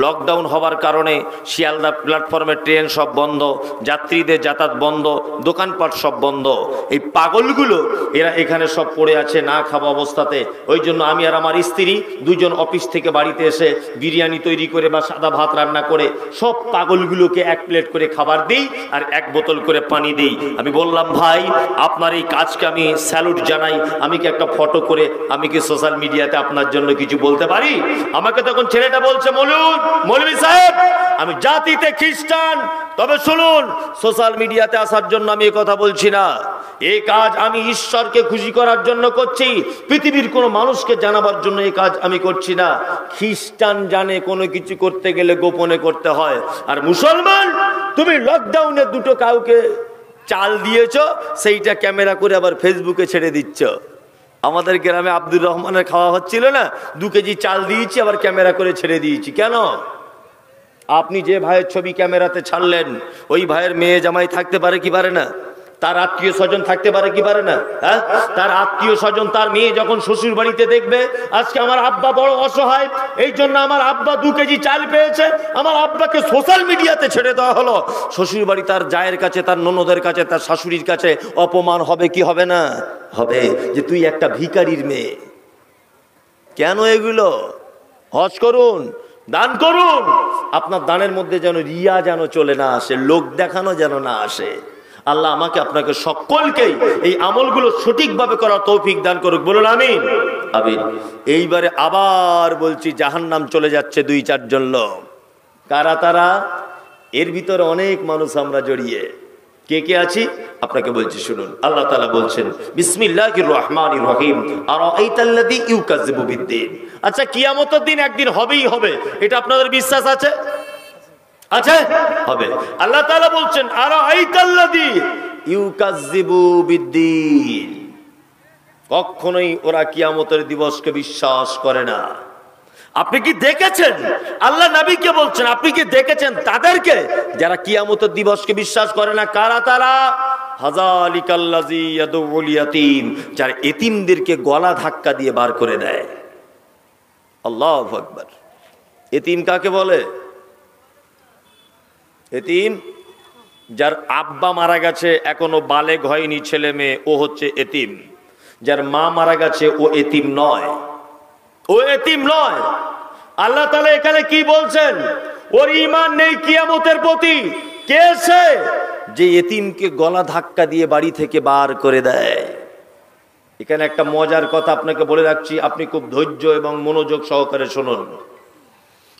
লকডাউন হওয়ার কারণে শিয়ালদা প্ল্যাটফর্মের ট্রেন সব বন্ধ, যাত্রীদের যাতায়াত বন্ধ, দোকানপাট সব বন্ধ। এই পাগলগুলো এরা এখানে সব পড়ে আছে না খাওয়া অবস্থাতে। ওই জন্য আমি আর আমার স্ত্রী দুজন অফিস থেকে বাড়িতে এসে বিরিয়ানি তৈরি করে বা সাদা ভাত রান্না করে সব পাগলগুলোকে 1 প্লেট করে খাবার দিই আর 1 বোতল করে পানি দিই। আমি বললাম, ভাই আপনার এই কাজকে আমি স্যালুট জানাই, আমি কি একটা ফটো করে আমি কি সোশ্যাল মিডিয়াতে আপনার জন্য কিছু বলতে পারি? আমাকে তখন ছেলেটা বলছে, মৌলভী সাহেব আমি জাতিতে খ্রিস্টান, তবে শুনুন সোশ্যাল মিডিয়াতে আসার জন্য আমি এই কথা বলছি না। এই কাজ আমি ঈশ্বরকে খুশি করার জন্য করছি, পৃথিবীর কোনো মানুষকে জানাবার জন্য এই কাজ আমি করছি না। খ্রিস্টান জানে কোনো কিছু করতে গেলে গোপনে করতে হয়, আর মুসলমান তুমি লকডাউনে দুটো কাউকে চাল দিয়েছো, সেইটা ক্যামেরা করে আবার ফেসবুকে ছেড়ে দিচ্ছ। আমাদের গ্রামে আব্দুর রহমানের খাওয়া হচ্ছিল না, 2 কেজি চাল দিয়েছি আবার ক্যামেরা করে ছেড়ে দিয়েছি। কেন? আপনি যে ভাইয়ের ছবি ক্যামেরাতে ছাড়লেন, ওই ভাইয়ের মেয়ে জামাই থাকতে পারে কি পারে না? তার আত্মীয় স্বজন থাকতে পারে কি পারে না? হ্যাঁ, তার আত্মীয় স্বজন তার মেয়ে যখন শ্বশুর বাড়িতে দেখবে আজকে আমার আব্বা বড় অসহায়, এই জন্য আমার আব্বা 2 কেজি চাল পেয়েছে, আমার আব্বাকে সোশ্যাল মিডিয়াতে ছেড়ে দেওয়া হলো। শ্বশুর বাড়ি তার জায়ের কাছে, তার ননদের কাছে, তার শাশুড়ির কাছে অপমান হবে কি হবে না? হবে, যে তুই একটা ভিখারির মেয়ে। কেন এগুলো? হজ করুন, দান করুন, আপনার দানের মধ্যে যেন রিয়া যেন চলে না আসে, লোক দেখানো যেন না আসে। আল্লাহ আমাকে আপনাকে সকলকেই এই আমলগুলো সঠিকভাবে করার তৌফিক দান করুক, বলুন আমিন। আমিন। এইবারে আবার বলছি, জাহান্নাম চলে যাচ্ছে 2-4 জন লোক। কারা তারা? এর ভিতরে অনেক মানুষ আমরা জড়িয়ে। কে কে আছি আপনাকে বলছি, শুনুন। আল্লাহ তাআলা বলছেন, বিসমিল্লাহির রহমানির রহিম, আরাআইতাল্লাযী ইউকাযযিবু বিদ্দীন। আচ্ছা, কিয়ামতের দিন একদিন হবেই হবে, এটা আপনাদের বিশ্বাস আছে? আছে? হবে। আল্লাহ তাআলা বলছেন, আরাআইতাল্লাযী ইউকাযযিবু বিদ্দীন। কখনোই ওরা কিয়ামতের দিবসকে বিশ্বাস করে না। আপনি কি দেখেছেন? আল্লাহ নবীকে বলছেন, আপনি কি দেখেছেন তাদেরকে যারা কিয়ামতের দিবসকে বিশ্বাস করে না? কারা তারা? হাযালিকাল্লাযী ইয়াদউল ইয়াতীম, যারা এতিমদেরকে গলা ধাক্কা দিয়ে বার করে দেয়। আল্লাহু আকবার। এতিম কাকে বলে? এতিম যার আব্বা মারা গেছে, এখনো বালেগ হয়নি ছেলে মেয়ে, ও হচ্ছে এতিম। যার মা মারা গেছে ও এতিম নয়, ও এতিম নয়। আল্লাহ তাআলা এখানে কি বলছেন? ওর ঈমান নেই কিয়ামতের প্রতি। কে সে? যে এতিমকে গলা ধাক্কা দিয়ে বাড়ি থেকে বার করে দেয়। এখানে একটা মজার কথা আপনাকে বলে রাখছি, আপনি খুব ধৈর্য এবং মনোযোগ সহকারে শুনুন।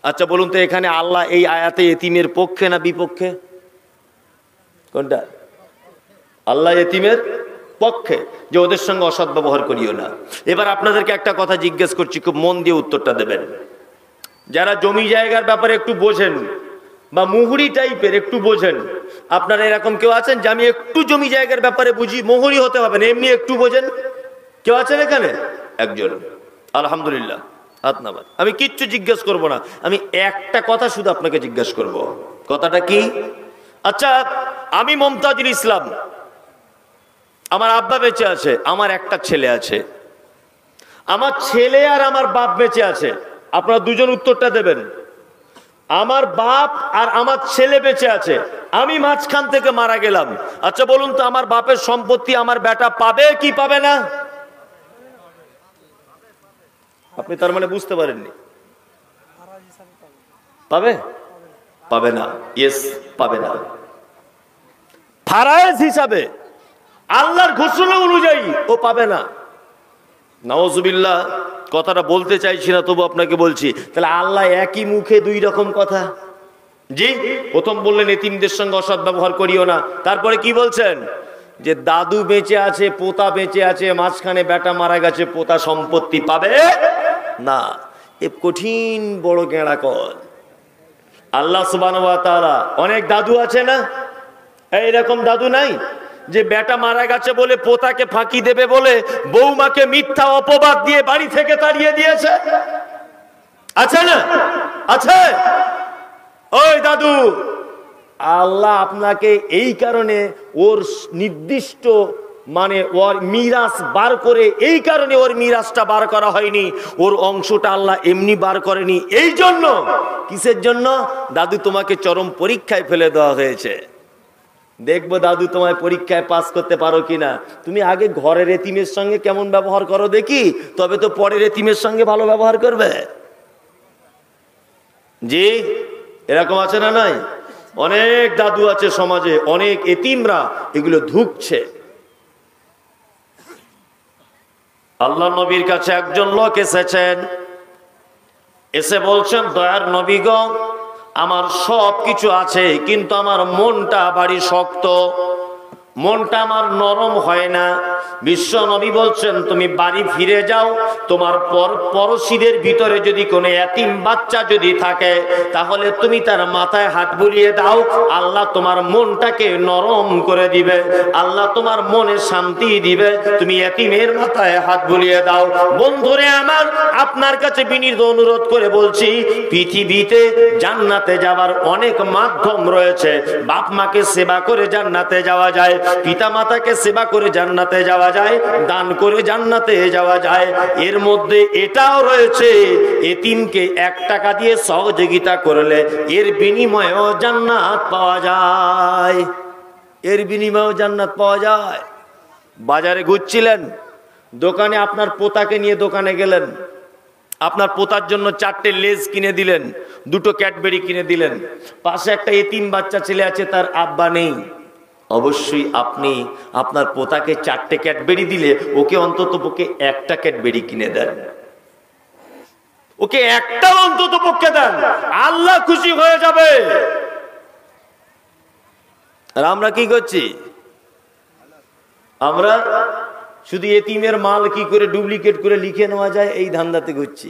আচ্ছা বলুন তো, এখানে আল্লাহ এই আয়াতে এতিমের পক্ষে না বিপক্ষে? কোনটা? আল্লাহ এতিমের পক্ষে, যে ওদের সঙ্গে অসৎ ব্যবহার করিও না। এবার আপনাদেরকে একটা কথা জিজ্ঞেস করছি, খুব মন দিয়ে উত্তরটা দেবেন। যারা জমি জায়গার ব্যাপারে একটু বোঝেন বা মুহুরি টাইপের একটু বোঝেন, আপনারা এরকম কেউ আছেন যে আমি একটু জমি জায়গার ব্যাপারে বুঝি? মুহুরি হতে হবে না, এমনি একটু বোঝেন কেউ আছেন এখানে? একজন, আলহামদুলিল্লাহ, হাত নামান। আমি কিচ্ছু জিজ্ঞেস করব না, আমি একটা কথা শুধু আপনাকে জিজ্ঞেস করব। কথাটা কি? আচ্ছা, আমি মমতাজুল ইসলাম, আমার আব্বা বেঁচে আছে, আমার একটা ছেলে আছে, আমার ছেলে আর আমার বাপ বেঁচে আছে। আপনারা দুজন উত্তরটা দেবেন। আমার বাপ আর আমার ছেলে বেঁচে আছে, আমি মাঝখান থেকে মারা গেলাম। আচ্ছা বলুন তো, আমার বাপের সম্পত্তি আমার বেটা পাবে কি পাবে না? আপনি তার মানে বুঝতে পারেননি। পাবে? পাবে না। ইয়েস, পাবে না। ফারায়েজ হিসাবে আল্লাহর ঘোষণা অনুযায়ী ও পাবে না। নাউজুবিল্লাহ, কথাটা বলতে চাইছি না, তবু আপনাকে বলছি। তাহলে আল্লাহ একই মুখে দুই রকম কথা। জি, প্রথম বললেন এতিমদের সঙ্গে অসৎ ব্যবহার করিও না, তারপরে কি বলছেন? যে দাদু বেঁচে আছে, পোতা বেঁচে আছে, মাঝখানে বেটা মারা গেছে, পোতা সম্পত্তি পাবে না। এ কঠিন বড় গেঁড়া কল। আল্লাহ সুবহানাহু ওয়া তাআলা, অনেক দাদু আছে না, এইরকম দাদু নাই যে বেটা মারা গেছে বলে পোতাকে ফাঁকি দেবে বলে বৌমাকে মিথ্যা অপবাদ দিয়ে বাড়ি থেকে তাড়িয়ে দিয়েছে? আছে না? আছে। ওই দাদু, আল্লাহ আপনাকে এই কারণে ওর নির্দিষ্ট মানে ওর মিরাস বার করে, এই কারণে ওর মিরাসটা বার করা হয়নি, ওর অংশটা আল্লাহ এমনি বার করেনি। এই জন্য, কিসের জন্য? দাদু তোমাকে চরম পরীক্ষায় ফেলে দেওয়া হয়েছে। দেখবো দাদু তোমায় পরীক্ষায় পাস করতে পারো কিনা। তুমি আগে ঘরের এতিমের সঙ্গে কেমন ব্যবহার করো দেখি, তবে তো পরের এতিমের সঙ্গে ভালো ব্যবহার করবে। জি, এরকম আছে না নাই? অনেক দাদু আছে সমাজে, অনেক এতিমরা এগুলো ধুকছে। আল্লাহ নবীর কাছে একজন লোক এসেছেন, এসে বলছেন, দয়ার নবী গো, আমার সব কিছু আছে কিন্তু আমার মনটা বাড়ি শক্ত, মনটা আমার নরম হয় না। বিশ্ব নবী বলছেন, তুমি বাড়ি ফিরে যাও, তোমার পড়োশীদের ভিতরে যদি কোনো এতিম বাচ্চা যদি থাকে তাহলে তুমি তার মাথায় হাত বুলিয়ে দাও, আল্লাহ তোমার মনটাকে নরম করে দিবে, আল্লাহ তোমার মনে শান্তি দিবে। তুমি এতিমের মাথায় হাত বুলিয়ে দাও। বন্ধুরে আমার, আপনার কাছে বিনীত অনুরোধ করে বলছি, পৃথিবীতে জান্নাতে যাওয়ার অনেক মাধ্যম রয়েছে। বাপ মাকে সেবা করে জান্নাতে যাওয়া যায়, পিতা মাতাকে সেবা করে জান্নাতে যাওয়া যায়, দান করে জান্নাতে যাওয়া যায়। এর মধ্যে এটাও রয়েছে, এতিমকে 1 টাকা দিয়ে সহযোগিতা করলে এর বিনিময়েও জান্নাত পাওয়া যায়। এর বিনিময়েও জান্নাত পাওয়া যায়। বাজারে ঘুরছিলেন, দোকানে আপনার পোতাকে নিয়ে দোকানে গেলেন, আপনার পোতার জন্য 4টে লেজ কিনে দিলেন, 2টো ক্যাডবেরি কিনে দিলেন। পাশে একটা এতিম বাচ্চা ছেলে আছে, তার আব্বা নেই। অবশ্যই আপনি আপনার পোতাকে 4টে ক্যাডবেরি দিলে ওকে অন্তত পক্ষে 1টা ক্যাডবেরি কিনে দেন, ওকে একটা অন্তত পক্ষে দেন, আল্লাহ খুশি হয়ে যাবে। আর আমরা কি করছি? আমরা শুধু এতিমের মাল কি করে ডুপ্লিকেট করে লিখে নেওয়া যায় এই ধান্দাতে ঘুরছি।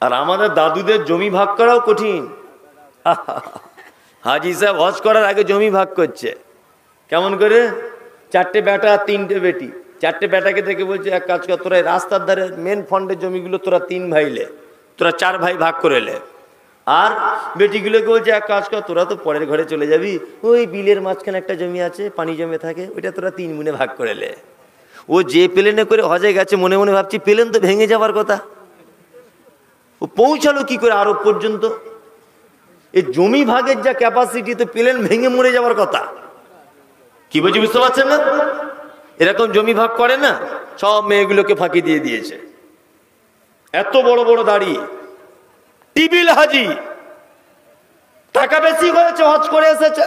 আর আমাদের দাদুদের জমি ভাগ করাও কঠিন। হাজি সাহেব হজ করার আগে জমি ভাগ করছে কেমন করে? 4টে বেটা 3টে বেটি, 4টে বেটাকে দেখে বলছে, এক কাজ কর, তোরা রাস্তার ধারে মেন ফন্ডের জমিগুলো তোরা 3 ভাই লে, তোরা 4 ভাই ভাগ করে লে। আর বেটিগুলোকে বলছে, এক কাজ কর, তোরা তো পরের ঘরে চলে যাবি, ওই বিলের মাঝখানে একটা জমি আছে, পানি জমে থাকে, ওইটা তোরা 3 গুণে ভাগ করে লে। ও যে প্লেনে করে হজে গেছে, মনে মনে ভাবছি প্লেন তো ভেঙে যাওয়ার কথা, ও পৌঁছালো কি করে আরব পর্যন্ত? এই জমি ভাগের যা ক্যাপাসিটি, তো প্লেন ভেঙে মরে যাওয়ার কথা। কি বলছি বুঝতে পারছেন না? এরকম জমি ভাগ করে না, সব মেয়েগুলোকে ফাঁকি দিয়ে দিয়েছে। এত বড় বড় দাড়ি, টিবিল হাজি, টাকা বেশি হয়েছে, হজ করে এসেছে,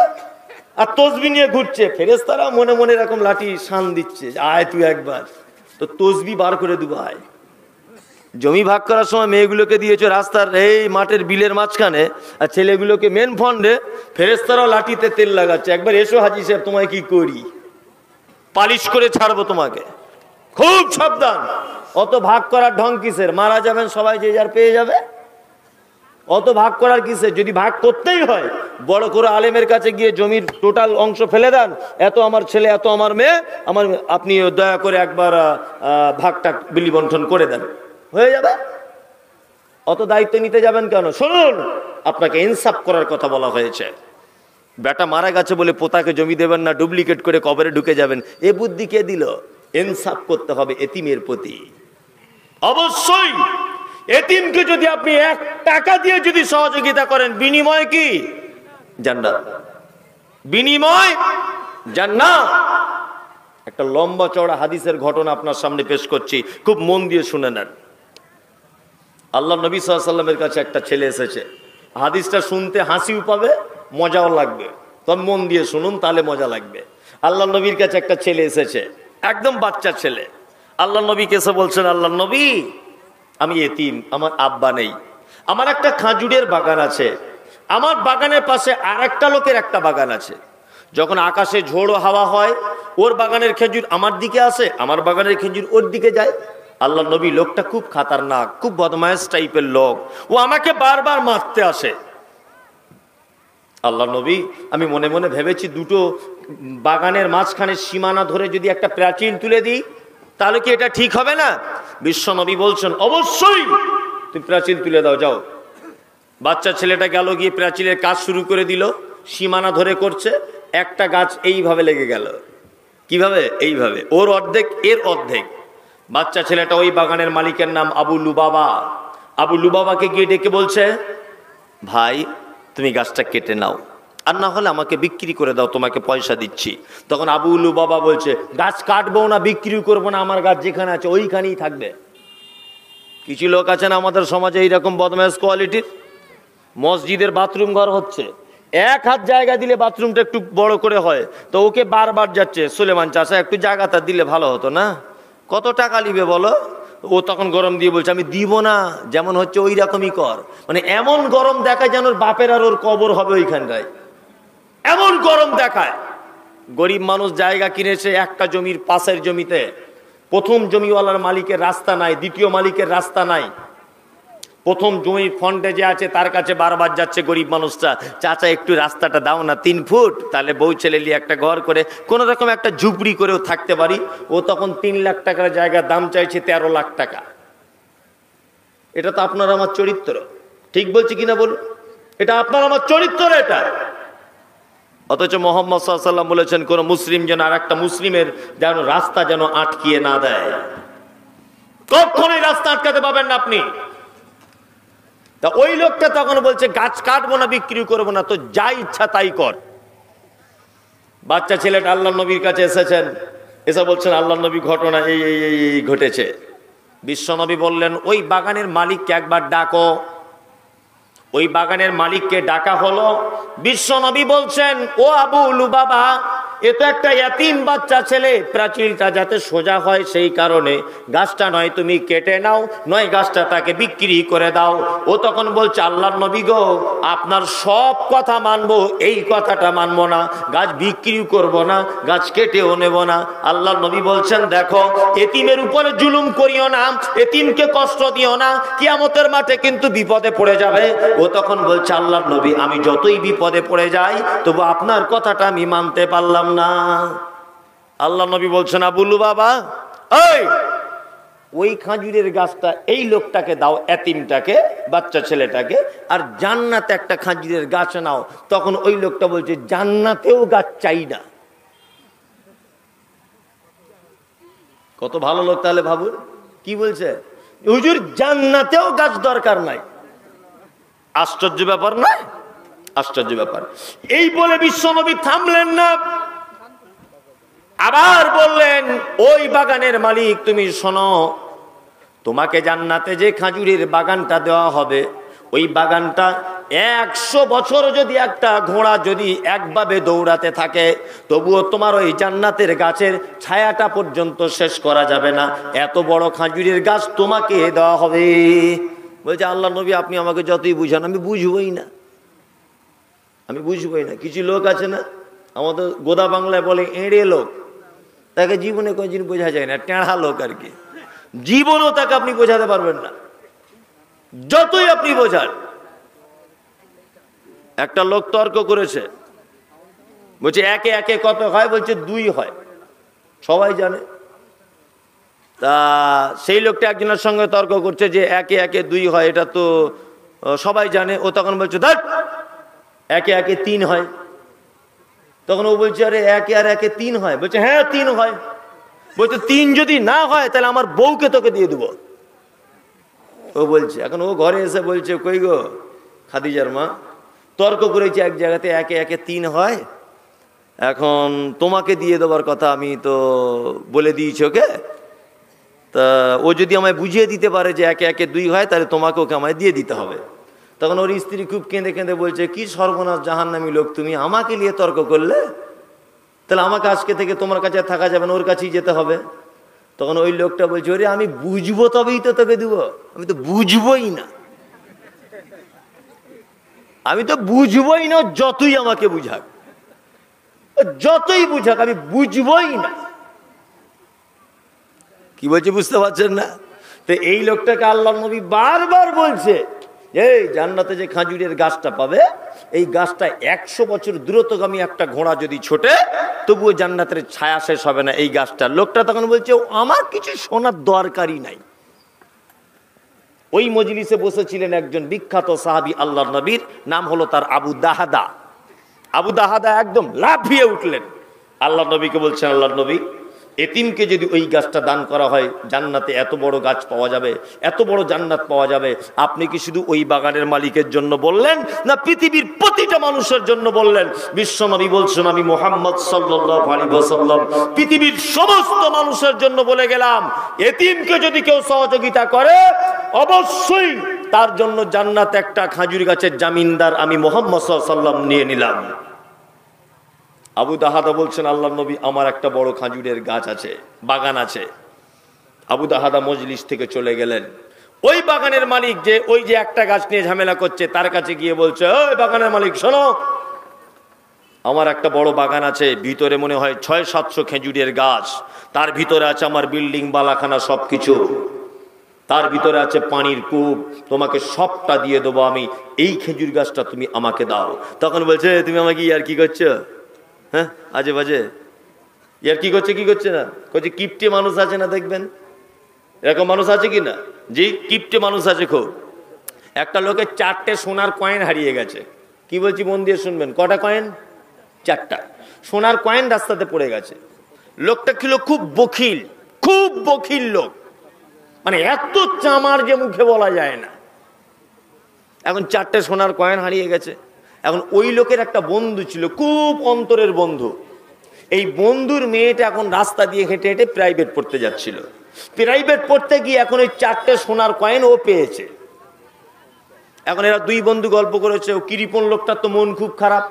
আর তসবি নিয়ে ঘুরছে। ফেরেশতারা মনে মনে এরকম লাঠি শান দিচ্ছে, আয় তুই একবার, তো তসবি বার করে দেবো, আয়। জমি ভাগ করার সময় মেয়েগুলোকে দিয়েছে রাস্তার এই মাঠের বিলের মাঝখানে, আর ছেলেগুলোকে মেন ফন্ডে। ফেরেশতারাও লাঠিতে তেল লাগাচ্ছে, একবার এসো হাজি সাহেব, তোমায় কি করি, পালিশ করে ছাড়বো তোমাকে, খুব সাবধান। অত ভাগ করার ঢং কিসের? মারা যাবেন সবাই, যে যার পেয়ে যাবে। অত ভাগ করার কিসের? যদি ভাগ করতেই হয়, বড় করে আলেমের কাছে গিয়ে জমির টোটাল অংশ ফেলে দেন, এত আমার ছেলে, এত আমার মেয়ে, আপনি দয়া করে একবার ভাগটা বিলি বন্টন করে দেন, হয়ে যাবে। অত দায়িত্ব নিতে যাবেন কেন? শুনুন, আপনাকে ইনসাফ করার কথা বলা হয়েছে। বেটা মারা গেছে বলে পোতাকে জমি দেবেন না, ডুপ্লিকেট করে কবরে ঢুকে যাবেন, এ বুদ্ধি কে দিল? ইনসাফ করতে হবে এতিমের প্রতি। অবশ্যই এতিমকে যদি আপনি 1 টাকা দিয়ে যদি সহযোগিতা করেন, বিনিময় কি? জান্নাত। বিনিময় জান্নাত। একটা লম্বা চওড়া হাদিসের ঘটনা আপনার সামনে পেশ করছি, খুব মন দিয়ে শুনে নেন। আল্লাহ নবী সাল্লাল্লাহু আলাইহি ওয়াসাল্লামের কাছে একটা ছেলে এসেছে। হাদিসটা শুনতে হাসিও পাবে, মজাও লাগবে, তবে মন দিয়ে শুনুন, তাহলে মজা লাগবে। আল্লাহ নবীর কাছে একটা ছেলে এসেছে, একদম বাচ্চা ছেলে। আল্লাহ নবীকে এসে বলছেন, আল্লাহ নবী আমি এতিম, আমার আব্বা নেই, আমার একটা খাজুরের বাগান আছে, আমার বাগানের পাশে আর একটা লোকের একটা বাগান আছে, যখন আকাশে ঝোড়ো হাওয়া হয় ওর বাগানের খেজুর আমার দিকে আসে, আমার বাগানের খেজুর ওর দিকে যায়। আল্লাহ নবী, লোকটা খুব খাতারনাক, খুব বদমাইশ টাইপের লোক, ও আমাকে বারবার মারতে আসে। আল্লাহ নবী, আমি মনে মনে ভেবেছি দুটো বাগানের মাঝখানে সীমানা ধরে যদি একটা প্রাচীর তুলে দিই তাহলে কি এটা ঠিক হবে না? বিশ্ব নবী বলছেন, অবশ্যই তুমি প্রাচীর তুলে দাও, যাও। বাচ্চা ছেলেটা গেল, গিয়ে প্রাচীরের কাজ শুরু করে দিল, সীমানা ধরে করছে। একটা গাছ এইভাবে লেগে গেল। কিভাবে? এইভাবে, ওর অর্ধেক এর অর্ধেক। বাচ্চা ছেলেটা ওই বাগানের মালিকের নাম আবু লুবাবা। আবু লুবাবাকে গিয়ে ডেকে বলছে, ভাই তুমি গাছটা কেটে নাও, আর না হলে আমাকে বিক্রি করে দাও, তোমাকে পয়সা দিচ্ছি। তখন আবু লুবাবা বলছে, গাছ কাটবো না, বিক্রি করবো না, আমার গাছ যেখানে আছে ওইখানেই থাকবে। কিছু লোক আছেন আমাদের সমাজে এইরকম বদমাশ কোয়ালিটির। মসজিদের বাথরুম ঘর হচ্ছে, এক হাত জায়গা দিলে বাথরুমটা একটু বড় করে হয়, তো ওকে বারবার যাচ্ছে, সুলেমান চাচা একটু জায়গাটা দিলে ভালো হতো না, কত টাকা নিবে বলো? ও তখন গরম দিয়ে বলছে, আমি দিব না, যেমন হচ্ছে ওই রকমই কর। মানে এমন গরম দেখায় যেন ওর বাপের আর ওর কবর হবে ওইখানটায়, এমন গরম দেখায়। গরিব মানুষ জায়গা কিনেছে একটা জমির পাশের জমিতে, প্রথম জমিওয়ালার মালিকের রাস্তা নাই, দ্বিতীয় মালিকের রাস্তা নাই, প্রথম জমির ফন্ডে যে আছে তার কাছে বারবার যাচ্ছে গরিব মানুষটা, চাচা একটু রাস্তাটা দাও না 3 ফুট, তাহলে বউ ছেলে নিয়ে একটা ঘর করে কোন রকম একটা ঝুপড়ি করেও থাকতে পারি। ও তখন 3 লাখ টাকার জায়গার দাম চাইছে 13 লাখ টাকা। এটা তো আপনার আমার চরিত্র, ঠিক বলছি কিনা বলুন? এটা আপনার আমার চরিত্র এটা। অথচ মোহাম্মদ সাল্লাল্লাহু আলাইহি ওয়াসাল্লাম বলেছেন, কোন মুসলিম যেন আর একটা মুসলিমের যেন রাস্তা যেন আটকিয়ে না দেয়। কখনোই রাস্তা আটকাতে পাবেন না আপনি। তা ওই লোকটা তখন বলছে, গাছ কাটবো না, বিক্রি করবো না, তো যা ইচ্ছা তাই কর। বাচ্চা ছেলেটা আল্লাহ নবীর কাছে এসেছেন, এসে বলছেন, আল্লাহ নবী ঘটনা এই এই এই ঘটেছে। বিশ্ব নবী বললেন, ওই বাগানের মালিককে একবার ডাকো। ওই বাগানের মালিককে ডাকা হলো। বিশ্ব নবী বলছেন, ও আবু লুবাবা, এ তো একটা ইয়াতীম বাচ্চা ছেলে, প্রাচীরটা যাতে সোজা হয় সেই কারণে গাছটা নয় তুমি কেটে নাও, নয় গাছটা তাকে বিক্রি করে দাও। ও তখন বলছে, আল্লাহর নবী গো, আপনার সব কথা মানবো, এই কথাটা মানবো না, গাছ বিক্রি করব না, গাছ কেটেও নেব না। আল্লাহর নবী বলছেন, দেখো এতিমের উপরে জুলুম করিও না, এতিমকে কষ্ট দিও না, কিয়ামতের মাঠে কিন্তু বিপদে পড়ে যাবে। ও তখন বলছে, আল্লাহর নবী, আমি যতই বিপদে পড়ে যাই তবু আপনার কথাটা আমি মানতে পারলাম না। আল্লাহ নবী বলছেন, আবু লুবাবা, ওই খাজুরের গাছটা এই লোকটাকে দাও, এতিমটাকে, বাচ্চা ছেলেটাকে, আর জান্নাতে একটা খাজুরের গাছ নাও। তখন ওই লোকটা বলছে, জান্নাতেও গাছ চাই না। কত ভালো লোক তাহলে ভাবুন, কি বলছে, হুজুর জান্নাতেও গাছ দরকার নাই। আশ্চর্য ব্যাপার নয়? আশ্চর্য ব্যাপার। এই বলে বিশ্বনবী থামলেন না, আবার বললেন, ওই বাগানের মালিক তুমি শোনো, তোমাকে জান্নাতে যে খাজুরের বাগানটা দেওয়া হবে, ওই বাগানটা 100 বছর যদি একটা ঘোড়া যদি একভাবে দৌড়াতে থাকে তবুও তোমার ওই জান্নাতের গাছের ছায়াটা পর্যন্ত শেষ করা যাবে না, এত বড় খাজুরের গাছ তোমাকে দেওয়া হবে। বলছে, আল্লাহ নবী আপনি আমাকে যতই বুঝান আমি বুঝবই না, আমি বুঝবই না। কিছু লোক আছে না, আমাদের গোদা বাংলায় বলে এঁড়ে লোক, তাকে জীবনে কোনদিন বোঝা যায় না, টেঁড়া লোক আর কি, জীবনও তাকে আপনি বোঝাতে পারবেন না যতই আপনি বোঝান। একটা লোক তর্ক করেছে, বলছে একে একে কত হয়? বলছে 2 হয়, সবাই জানে। তা সেই লোকটা একজনের সঙ্গে তর্ক করছে যে একে একে 2 হয়, এটা তো সবাই জানে। ও তখন বলছে, ধ্যাৎ, একে একে 3 হয়। তখন ও বলছে, আরে একে আর একে 3 হয়? বলছে, হ্যাঁ 3 হয়। বলছে, 3 যদি না হয় তাহলে আমার বউকে তোকে দিয়ে দেবো। ও বলছে, এখন ও ঘরে এসে বলছে, কই গো খাদিজার মা, তর্ক করেছে এক জায়গাতে একে একে 3 হয়, এখন তোমাকে দিয়ে দেওয়ার কথা আমি তো বলে দিয়েছি ওকে, তা ও যদি আমায় বুঝিয়ে দিতে পারে যে একে একে 2 হয় তাহলে তোমাকে ওকে আমায় দিয়ে দিতে হবে। তখন ওর স্ত্রী খুব কেঁদে কেঁদে বলছে, কি সর্বনাশ জাহান্নামী লোক তুমি, আমাকে নিয়ে তর্ক করলে, তাহলে আমাকে আজকে থেকে তোমার কাছে থাকা যাবে না, ওর কাছেই যেতে হবে। তখন ওই লোকটা বলছে, ওরে আমি বুঝবো তবেই তো তোকে দেবো, আমি তো বুঝবোই না, আমি তো বুঝবোই না, যতই আমাকে বুঝাক, যতই বুঝাক আমি বুঝবোই না। কি বলছে বুঝতে পারছেন না? তো এই লোকটাকে আল্লাহর নবী বারবার বলছে, এই জান্নাতে যে খাজুরের গাছটা পাবে, এই গাছটা 100 বছর দ্রুতগামী একটা ঘোড়া যদি ছোটে তবুও জান্নাতের ছায়া শেষ হবে না এই গাছটা। লোকটা তখন বলছে, আমার কিছু শোনার দরকারই নাই। ওই মজলিসে বসেছিলেন একজন বিখ্যাত সাহাবী আল্লাহর নবীর, নাম হলো তার আবু দাহাদা। আবু দাহাদা একদম লাফিয়ে উঠলেন, আল্লাহর নবীকে বলছেন, আল্লাহর নবী, এতিমকে যদি ওই গাছটা দান করা হয় জান্নাতে এত বড় গাছ পাওয়া যাবে, এত বড় জান্নাত পাওয়া যাবে, আপনি কি শুধু ওই বাগানের মালিকের জন্য বললেন না পৃথিবীর প্রতিটা মানুষের জন্য বললেন? বিশ্বনবী বলছেন, আমি মুহাম্মদ সাল্লাল্লাহু আলাইহি ওয়াসাল্লাম পৃথিবীর সমস্ত মানুষের জন্য বলে গেলাম, এতিমকে যদি কেউ সহযোগিতা করে অবশ্যই তার জন্য জান্নাতে একটা খাজুর গাছের জামিনদার আমি মুহাম্মদ সাল্লাল্লাহু আলাইহি ওয়াসাল্লাম নিয়ে নিলাম। আবু দাহাদা বলছেন, আল্লাহর নবী, আমার একটা বড় খাজুরের গাছ আছে, বাগান আছে। আবু দাহাদা মজলিস থেকে চলে গেলেন। ওই বাগানের মালিক যে ওই যে একটা গাছ নিয়ে ঝামেলা করছে তার কাছে গিয়ে বলছে, ওই বাগানের মালিক শোনো, আমার একটা বড় বাগান আছে, ভিতরে মনে হয় 600-700 খেজুরের গাছ, তার ভিতরে আছে আমার বিল্ডিং বালাখানা সবকিছু, তার ভিতরে আছে পানির কূপ, তোমাকে সবটা দিয়ে দেবো আমি, এই খেজুর গাছটা তুমি আমাকে দাও। তখন বলছে, তুমি আমাকে ইয়ার কি করছো? হ্যাঁ, আজে বাজে ইয়ার কি করছে না করছে। কিপটে মানুষ আছে না, দেখবেন এরকম মানুষ আছে কি না? জি, কিপটে মানুষ আছে খুব। একটা লোকের 4টে সোনার কয়েন হারিয়ে গেছে। কি বলছি মন দিয়ে শুনবেন, কটা কয়েন? 4টা সোনার কয়েন রাস্তাতে পড়ে গেছে। লোকটা ছিল খুব বখিল লোক, মানে এত চামার যে মুখে বলা যায় না। এখন 4টে সোনার কয়েন হারিয়ে গেছে। এখন ওই লোকের একটা বন্ধু ছিল, খুব অন্তরের বন্ধু। এই বন্ধুর মেয়েটা এখন রাস্তা দিয়ে হেঁটে হেঁটে প্রাইভেট পড়তে যাচ্ছিল। প্রাইভেট পড়তে গিয়ে এখন ওই 4টে সোনার কয়েন ও পেয়েছে। এখন এরা দুই বন্ধু গল্প করেছে। ও কৃপণ লোকটা তো মন খুব খারাপ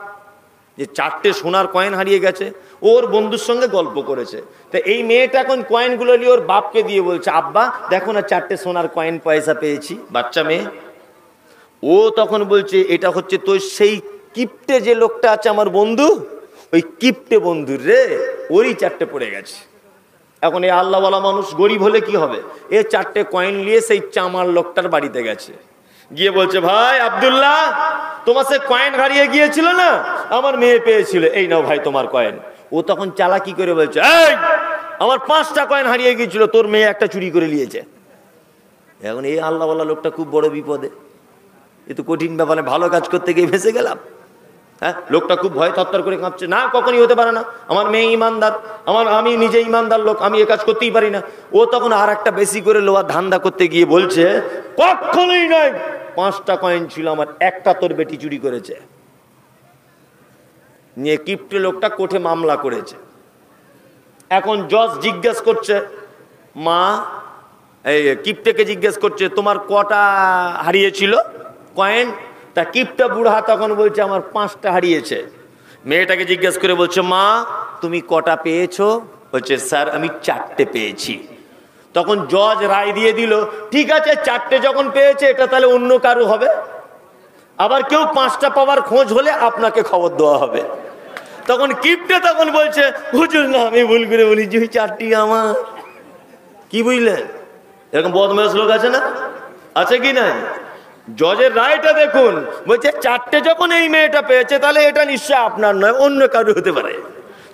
যে 4টে সোনার কয়েন হারিয়ে গেছে, ওর বন্ধুর সঙ্গে গল্প করেছে। তো এই মেয়েটা এখন কয়েনগুলো নিয়ে ওর বাপকে দিয়ে বলছে, আব্বা দেখো না 4টে সোনার কয়েন পয়সা পেয়েছি। বাচ্চা মেয়ে, ও তখন বলছে, এটা হচ্ছে তো সেই কিপটে যে লোকটা আছে আমার বন্ধু, ওই কিপটে বন্ধুর রে, ওরই 4টে পড়ে গেছে। এখন এই আল্লাহওয়ালা মানুষ গরিব হলে কি হবে, এ 4টে কয়েন নিয়ে সেই চামার লোকটার বাড়িতে গেছে, গিয়ে বলছে, ভাই আব্দুল্লাহ, তোমার সে কয়েন হারিয়ে গিয়েছিল না, আমার মেয়ে পেয়েছিল, এই নাও ভাই তোমার কয়েন। ও তখন চালাকি করে বলছে, এই আমার 5টা কয়েন হারিয়ে গিয়েছিল, তোর মেয়ে একটা চুরি করে নিয়েছে। এখন এই আল্লাহওয়ালা লোকটা খুব বড় বিপদে। এ তো কঠিন ব্যাপারে, ভালো কাজ করতে গিয়ে ফেঁসে গেলাম। হ্যাঁ, লোকটা খুব ভয় থরথর করে কাঁপছে, না কখনই হতে পারে না, আমার মেয়ে ইমানদার, আমি নিজে ইমানদার লোক, আমি এ কাজ করতেই পারি না। ও তখন আর একটা বেশি করে লোয়া ধান্দা করতে গিয়ে বলছে, কখনোই নয়, 5টা কয়েন ছিল আমার, একটা তোর বেটি চুরি করেছে। নিয়ে কিপটে লোকটা কোর্টে মামলা করেছে। এখন জজ জিজ্ঞেস করছে, মা এই কিপটেকে জিজ্ঞেস করছে, তোমার কটা হারিয়েছিল কয়েন? তা কিপটা বুড়া তখন বলছে, আমার 5টা হারিয়েছে। মেয়েটাকে জিজ্ঞেস করে বলছে, মা তুমি কটা পেয়েছো? বলছে, স্যার আমি 4টে পেয়েছি। তখন জজ রায় দিয়ে দিল, ঠিক আছে 4টে যখন পেয়েছে এটা তাহলে অন্য কারো হবে, আবার কেউ 5টা পাওয়ার খোঁজ হলে আপনাকে খবর দেওয়া হবে। তখন কিপটে তখন বলছে, হুজুর না, আমি ভুল করে বলি যে 4টি আমার। কি বুঝলেন? এরকম বদমাশ লোক আছে না, আছে কি না? জজের রায়টা দেখুন, বলছে 4টে যখন এই মেয়েটা পেয়েছে তাহলে এটা নিশ্চয় আপনার নয়, অন্য কারো হতে পারে।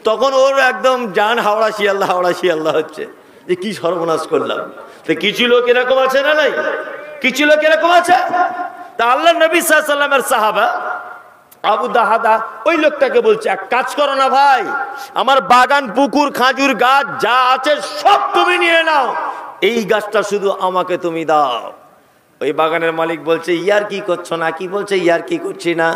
তখন ওর একদম জান হাওড়া শিয়াল্লাহ হচ্ছে যে কি সর্বনাশ করলাম। তো কিছু লোক এরকম আছে না, নাই কিছু লোক এরকম আছে। তা আল্লাহ নবী সাল্লাল্লাহু আলাইহি ওয়াসাল্লামের সাহাবা আবু দাহাদা ওই লোকটাকে বলছে, এক কাজ করো না ভাই, আমার বাগান, পুকুর, খাজুর গাছ যা আছে সব তুমি নিয়ে নাও, এই গাছটা শুধু আমাকে তুমি দাও। ওই বাগানের মালিক বলছে, ইয়ার কি করছো না? কি বলছে, ইয়ার কি করছি না,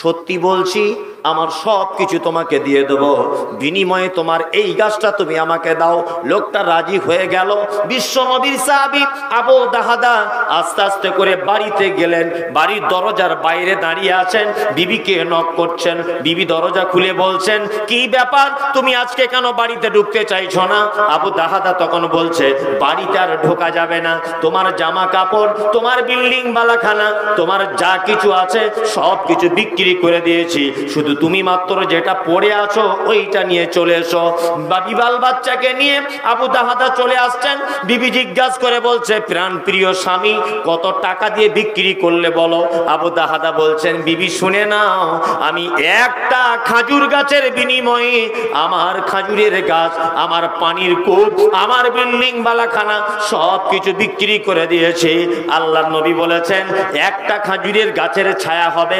সত্যি বলছি, আমার সব কিছু তোমাকে দিয়ে দেবো, বিনিময়ে তোমার এই গাছটা তুমি আমাকে দাও। লোকটা রাজি হয়ে গেল। বিশ্ব নবীর সাহাবী আবু দাহাদা আস্তে আস্তে করে বাড়িতে গেলেন। বাড়ির দরজার বাইরে দাঁড়িয়ে আছেন, বিবিকে নক করছেন। বিবি দরজা খুলে বলছেন, কি ব্যাপার, তুমি আজকে কেন বাড়িতে ঢুকতে চাইছো না? আবু দাহাদা তখন বলছে, বাড়িতে আর ঢোকা যাবে না, তোমার জামা কাপড়, তোমার বিল্ডিং বালাখানা, তোমার যা কিছু আছে সব কিছু বিক্রি করে দিয়েছি, শুধু তুমি মাত্র যেটা পড়ে আছো ওইটা নিয়ে চলে এসো। বাবি বাল বাচ্চাকে নিয়ে আবু দাহাদা চলে আসছেন। বিবি জিজ্ঞাসা করে বলছে, প্রাণ প্রিয় স্বামী, কত টাকা দিয়ে বিক্রি করলে বলো? আবু দাহাদা বলছেন, বিবি শুনে নাও, আমি একটা খাজুর গাছের বিনিময়ে আমার খাজুরের গাছ, আমার পানির কূপ, আমার বিল্ডিং বালাখানা সব কিছু বিক্রি করে দিয়েছি। আল্লাহর নবী বলেছেন, একটা খাজুরের গাছের ছায়া হবে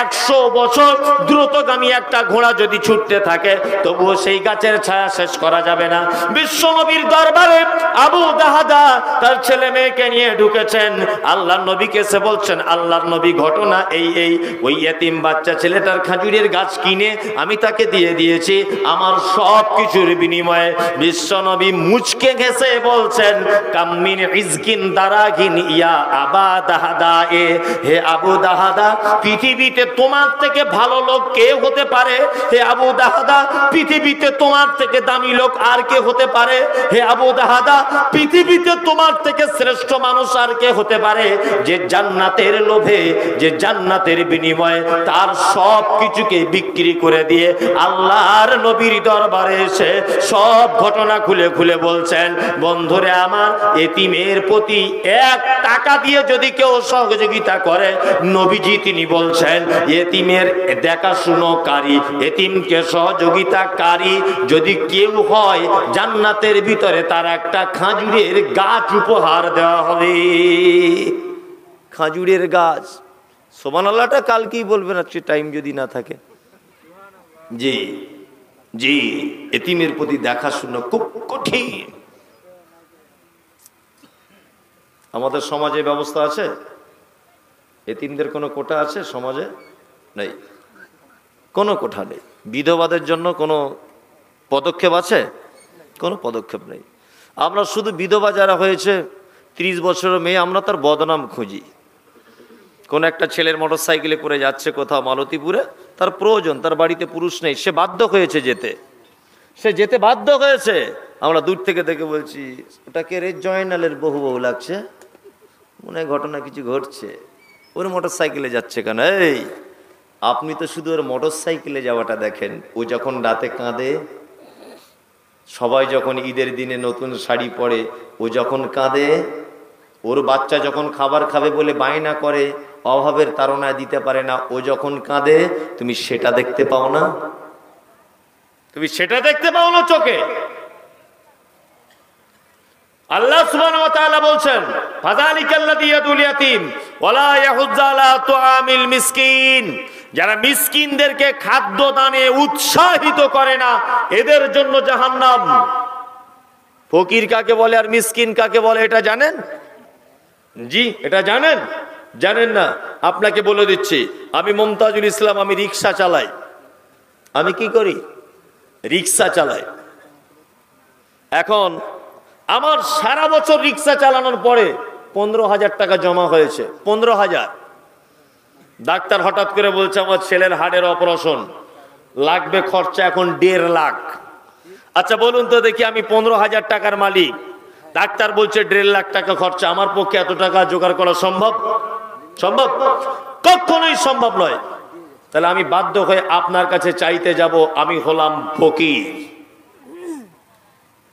100 বছর। দ্রুতগামী একটা ঘোড়া যদি ছুটতে থাকে তবুও সেই গাছের ছায়া শেষ করা যাবে না। বিশ্ব নবীর দরবারে আবু দাহাদা তার ছেলে মেয়েকে নিয়ে ঢুকেছেন। আল্লাহর নবীকে সে বলছেন, আল্লাহর নবী, ঘটনা এই এই, ওই এতিম বাচ্চা ছেলেটার খাজুরের গাছ কিনে আমি তাকে দিয়ে দিয়েছি আমার সব কিছুর বিনিময়ে। বিশ্ব নবী মুচকে ঘেঁষে বলছেন, কাম্মিন ইজকিন দারাগিন ইয়া আবা দাহাদা, এ হে আবু দাহাদা, পৃথিবীতে তোমার থেকে ভালো লোক কে হতে পারে? হে আবু দাহাদা, পৃথিবীতে তোমার থেকে দামি লোক আর কে হতে পারে? হে আবু দাহাদা, পৃথিবীতে তোমার থেকে শ্রেষ্ঠ মানুষ আর কে হতে পারে? যে জান্নাতের লোভে, যে জান্নাতের বিনিময়ে তার সব কিছুকে বিক্রি করে দিয়ে আল্লাহর নবীর দরবারে এসে সব ঘটনা খুলে খুলে বলছেন। বন্ধুরে আমার, এতিমের প্রতি 1 টাকা দিয়ে যদি কেউ সহযোগিতা করে, নবীজি তিনি বলছেন, এতিমের দেখাশুনোকারী, এতিমকে সহযোগিতাকারী যদি কেউ হয়, জান্নাতের ভিতরে তার একটা খাজুরের গাছ উপহার দেওয়া হবে। খাজুরের গাছ, সুবহানাল্লাহটা কালকেই বলবেন আজকে টাইম যদি না থাকে। জি জি, এতিমের প্রতি দেখাশুনো খুব কঠিন। আমাদের সমাজে ব্যবস্থা আছে? এতিমদের কোনো কোটা আছে সমাজে? নেই, কোনো কোটা নেই। বিধবাদের জন্য কোনো পদক্ষেপ আছে? কোনো পদক্ষেপ নেই। আমরা শুধু বিধবা যারা হয়েছে 30 বছরের মেয়ে, আমরা তার বদনাম খুঁজি। কোন একটা ছেলের মোটর সাইকেলে করে যাচ্ছে কোথাও মালতীপুরে, তার প্রয়োজন, তার বাড়িতে পুরুষ নেই, সে বাধ্য হয়েছে যেতে, সে যেতে বাধ্য হয়েছে। আমরা দূর থেকে দেখে বলছি, ওটাকে রে জয়নালের বহু বহু লাগছে, মনে হয় ঘটনা কিছু ঘটছে, ওর মোটর সাইকেলে যাচ্ছে কেন? এই আপনি তো শুধু ওর মোটর সাইকেলে যাওয়াটা দেখেন, ও যখন রাতে কাঁদে, সবাই যখন ঈদের দিনে নতুন শাড়ি পরে ও যখন কাঁদে, ওর বাচ্চা যখন খাবার খাবে বলে বায়না করে, অভাবের তাড়নায় দিতে পারে না, ও যখন কাঁদে, তুমি সেটা দেখতে পাও না? তুমি সেটা দেখতে পাও না চোখে? আল্লাহ সুবহানাহু ওয়া তাআলা বলছেন, ফাযালিকাল্লাযী ইয়াদুল ইয়াতীম ওয়ালা ইয়াহুজ্জু আলা তুআমিল মিসকিন, যারা মিসকিনদেরকে খাদ্য দানে উৎসাহিত করে না, এদের জন্য জাহান্নাম। ফকির কাকে বলে আর মিসকিন কাকে বলে এটা জানেন? জি, এটা জানেন? জানেন না? আপনাকে বলে দিচ্ছি, আমি মুমতাজুল ইসলাম, আমি রিক্সা চালাই। আমি কি করি? রিক্সা চালাই। এখন আমার সারা বছর রিক্সা চালানোর পরে 15,000 টাকা জমা হয়েছে। 15,000। ডাক্তার হঠাৎ করে বলছে, আমার ছেলের হাড়ের অপারেশন লাগবে, খরচা এখন 1.5 লাখ। আচ্ছা বলুন তো দেখি, আমি 15,000 টাকার মালিক, ডাক্তার বলছে 1.5 লাখ টাকা খরচা, আমার পক্ষে এত টাকা জোগাড় করা সম্ভব? সম্ভব? কখনোই সম্ভব নয়। তাহলে আমি বাধ্য হয়ে আপনার কাছে চাইতে যাব। আমি হলাম ফকির,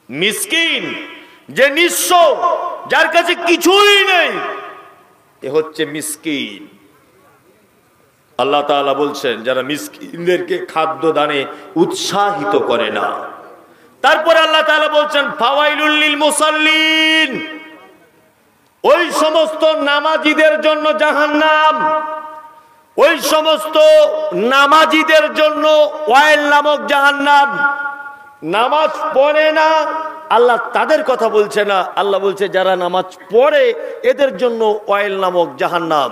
মিসকিন, যে নিঃস্ব, যার কাছে কিছুই নেই, এ হচ্ছে মিসকিন। আল্লাহ তাআলা বলছেন, যারা মিসকিনদেরকে খাদ্য দানে উৎসাহিত করে না। তারপরে আল্লাহ তাআলা বলছেন, ফাওয়াইলুল লিল মুসাল্লিন, ওই সমস্ত নামাজীদের জন্য জাহান্নাম, ওই সমস্ত নামাজীদের জন্য ওয়াইল নামক জাহান্নাম। নামাজ পড়ে না, আল্লাহ তাদের কথা বলছে না, আল্লাহ বলছে যারা নামাজ পড়ে এদের জন্য ওয়াইল নামক জাহান্নাম।